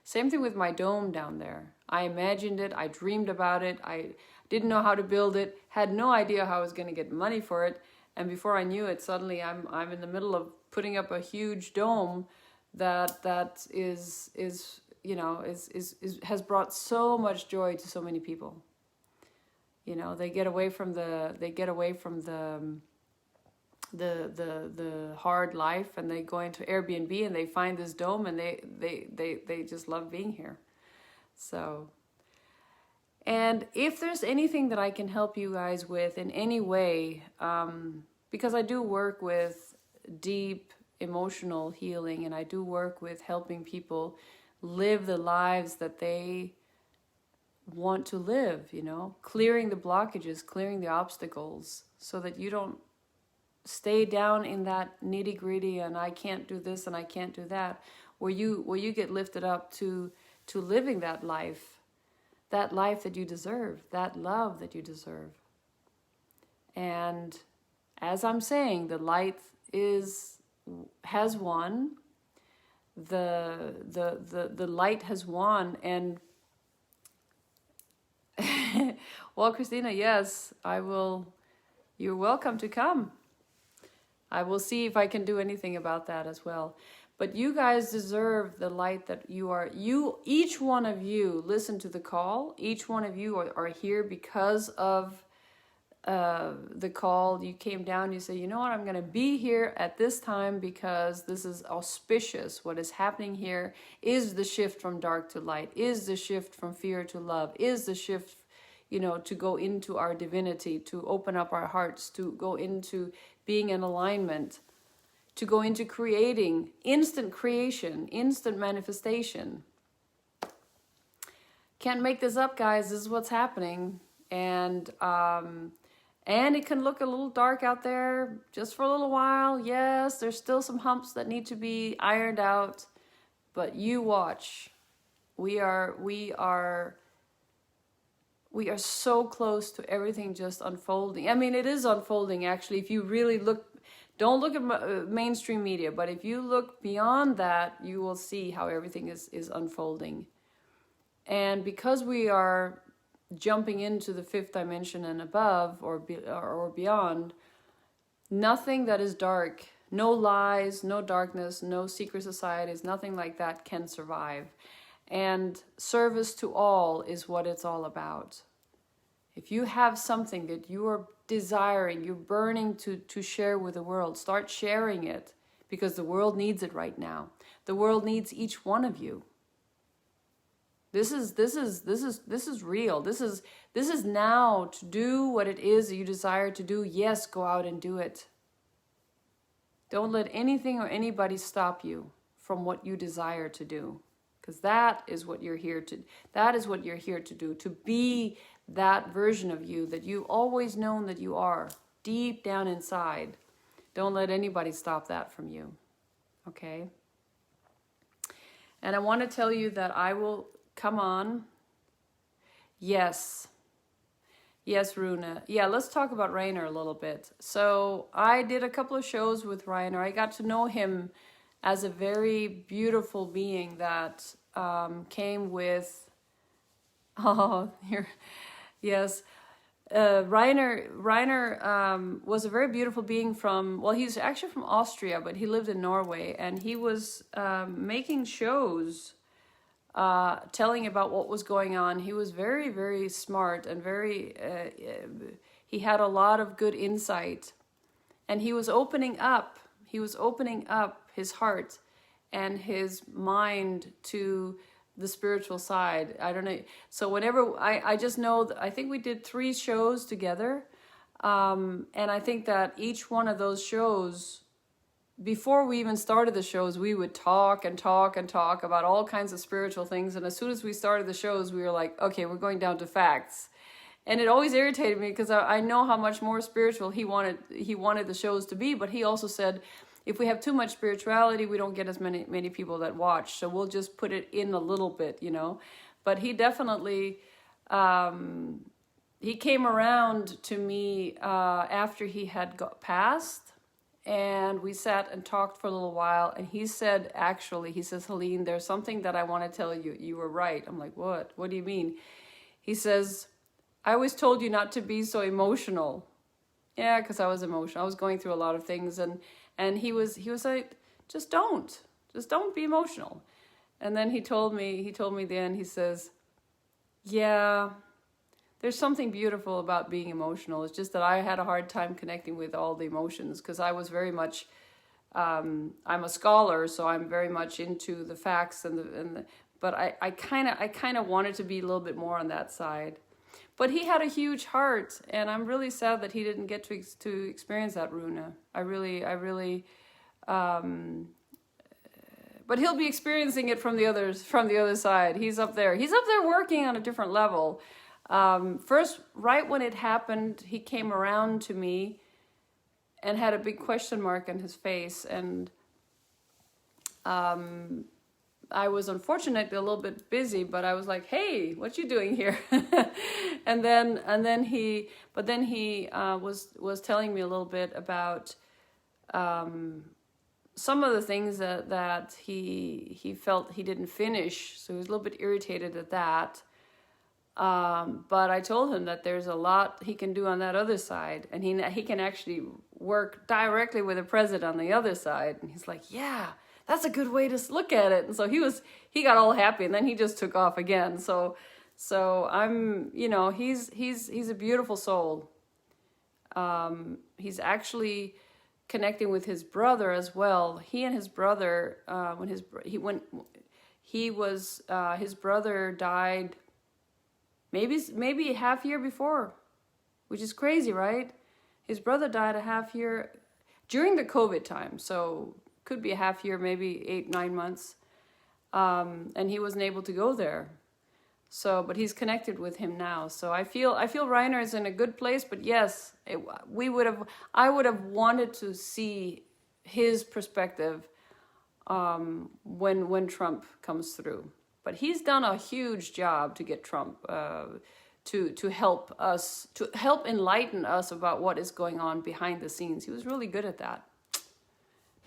Same thing with my dome down there. I imagined it. I dreamed about it. I didn't know how to build it. Had no idea how I was going to get money for it. And before I knew it, suddenly I'm in the middle of putting up a huge dome that is has brought so much joy to so many people. You know, they get away from the hard life, and they go into Airbnb and they find this dome, and they just love being here. So, and if there's anything that I can help you guys with in any way, because I do work with deep emotional healing, and I do work with helping people live the lives that they want to live, you know, clearing the blockages, clearing the obstacles, so that you don't stay down in that nitty gritty and I can't do this and I can't do that, where you get lifted up to living that life that you deserve, that love that you deserve. And as I'm saying, the light has won. The light has won. And well, Christina, yes, I will. You're welcome to come. I will see if I can do anything about that as well. But you guys deserve the light that you are. Each one of you listen to the call. Each one of you are here because of the call. You came down, you say, you know what, I'm going to be here at this time because this is auspicious. What is happening here is the shift from dark to light, is the shift from fear to love, is the shift, you know, to go into our divinity, to open up our hearts, to go into being in alignment. to go into creating, instant creation, instant manifestation. Can't make this up, guys. This is what's happening. And it can look a little dark out there just for a little while. Yes, there's still some humps that need to be ironed out, but you watch. We are so close to everything just unfolding. I mean, it is unfolding, actually. If you really look, don't look at mainstream media, but if you look beyond that, you will see how everything is unfolding. And because we are jumping into the fifth dimension and above, or beyond, nothing that is dark, no lies, no darkness, no secret societies, nothing like that can survive. And service to all is what it's all about. If you have something that you are desiring, you're burning to share with the world, start sharing it, because the world needs it right now. The world needs each one of you. This is real. This is now to do what it is that you desire to do. Yes, go out and do it. Don't let anything or anybody stop you from what you desire to do, because that is what you're here to. That is what you're here to do. To be that version of you that you've always known that you are, deep down inside. Don't let anybody stop that from you. Okay. And I want to tell you that I will. Come on. Yes. Yes, Runa. Yeah, let's talk about Rainer a little bit. So I did a couple of shows with Rainer. I got to know him as a very beautiful being that came with... Oh, here. Yes. Rainer was a very beautiful being from... Well, he's actually from Austria, but he lived in Norway. And he was making shows... telling about what was going on. He was very, very smart and he had a lot of good insight, and he was opening up his heart and his mind to the spiritual side. I don't know. So whenever I just know that I think we did 3 shows together. And I think that each one of those shows, before we even started the shows, we would talk and talk and talk about all kinds of spiritual things. And as soon as we started the shows, we were like, okay, we're going down to facts. And it always irritated me because I know how much more spiritual he wanted the shows to be. But he also said, if we have too much spirituality, we don't get as many people that watch. So we'll just put it in a little bit, you know. But he definitely, he came around to me after he had passed. And we sat and talked for a little while, and he said, he says, Helene, there's something that I want to tell you. You were right. I'm like, what? What do you mean? He says, I always told you not to be so emotional. Yeah, because I was emotional. I was going through a lot of things, and he was like, just don't be emotional. And then he told me then, he says, yeah, there's something beautiful about being emotional. It's just that I had a hard time connecting with all the emotions because I was very much, I'm a scholar, so I'm very much into the facts but I kind of wanted to be a little bit more on that side. But he had a huge heart, and I'm really sad that he didn't get to experience that, Runa. I really, but he'll be experiencing it from the other side. He's up there working on a different level. First, right when it happened, he came around to me and had a big question mark on his face, and I was unfortunately a little bit busy, but I was like, "Hey, what you doing here?" and then he was telling me a little bit about some of the things that he felt he didn't finish, so he was a little bit irritated at that. But I told him that there's a lot he can do on that other side, and he can actually work directly with the president on the other side. And he's like, yeah, that's a good way to look at it. And so he got all happy, and then he just took off again. So I'm, he's a beautiful soul. He's actually connecting with his brother as well. He and his brother, his brother died maybe a half year before, which is crazy, right? His brother died a half year, during the COVID time. So could be a half year, maybe 8-9 months. And he wasn't able to go there. So, but he's connected with him now. So I feel Reiner is in a good place. But yes, I would have wanted to see his perspective when Trump comes through. But he's done a huge job to get Trump to help us, to help enlighten us about what is going on behind the scenes. He was really good at that.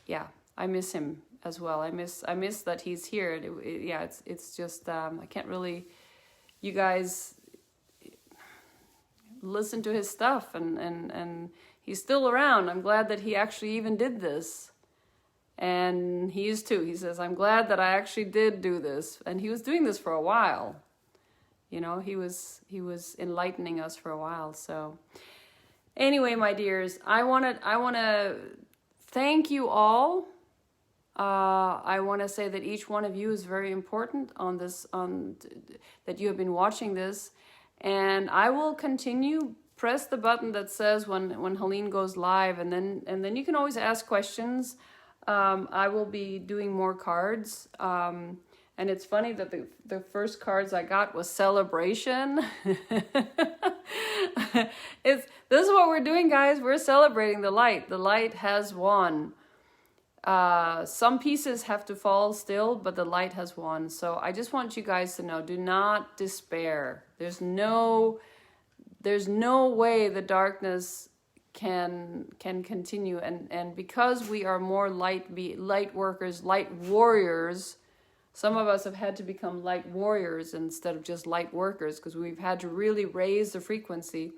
Yeah, I miss him as well. I miss that he's here. Yeah, it's just I can't really. You guys listen to his stuff, and he's still around. I'm glad that he actually even did this. And he is too. He says, I'm glad that I actually did do this. And he was doing this for a while. You know, he was enlightening us for a while. So anyway, my dears, I want to thank you all. I want to say that each one of you is very important on this, that you have been watching this, and I will continue. Press the button that says when Helene goes live, and then you can always ask questions. I will be doing more cards, and it's funny that the first cards I got was celebration. This is what we're doing, guys. We're celebrating the light. The light has won. Some pieces have to fall still, but the light has won. So I just want you guys to know, do not despair. There's no way the darkness can continue. And because we are more light workers, light warriors, some of us have had to become light warriors instead of just light workers, because we've had to really raise the frequency.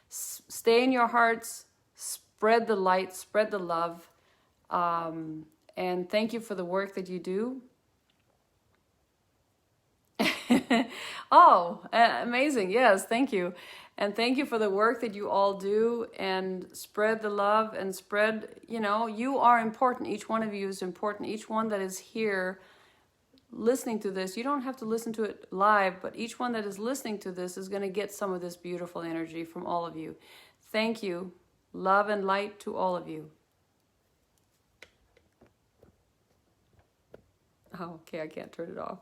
Stay in your hearts, spread the light, spread the love. And thank you for the work that you do. Oh, amazing. Yes, thank you. And thank you for the work that you all do, and spread the love and spread, you are important. Each one of you is important. Each one that is here listening to this, you don't have to listen to it live, but each one that is listening to this is going to get some of this beautiful energy from all of you. Thank you. Love and light to all of you. Oh, okay, I can't turn it off.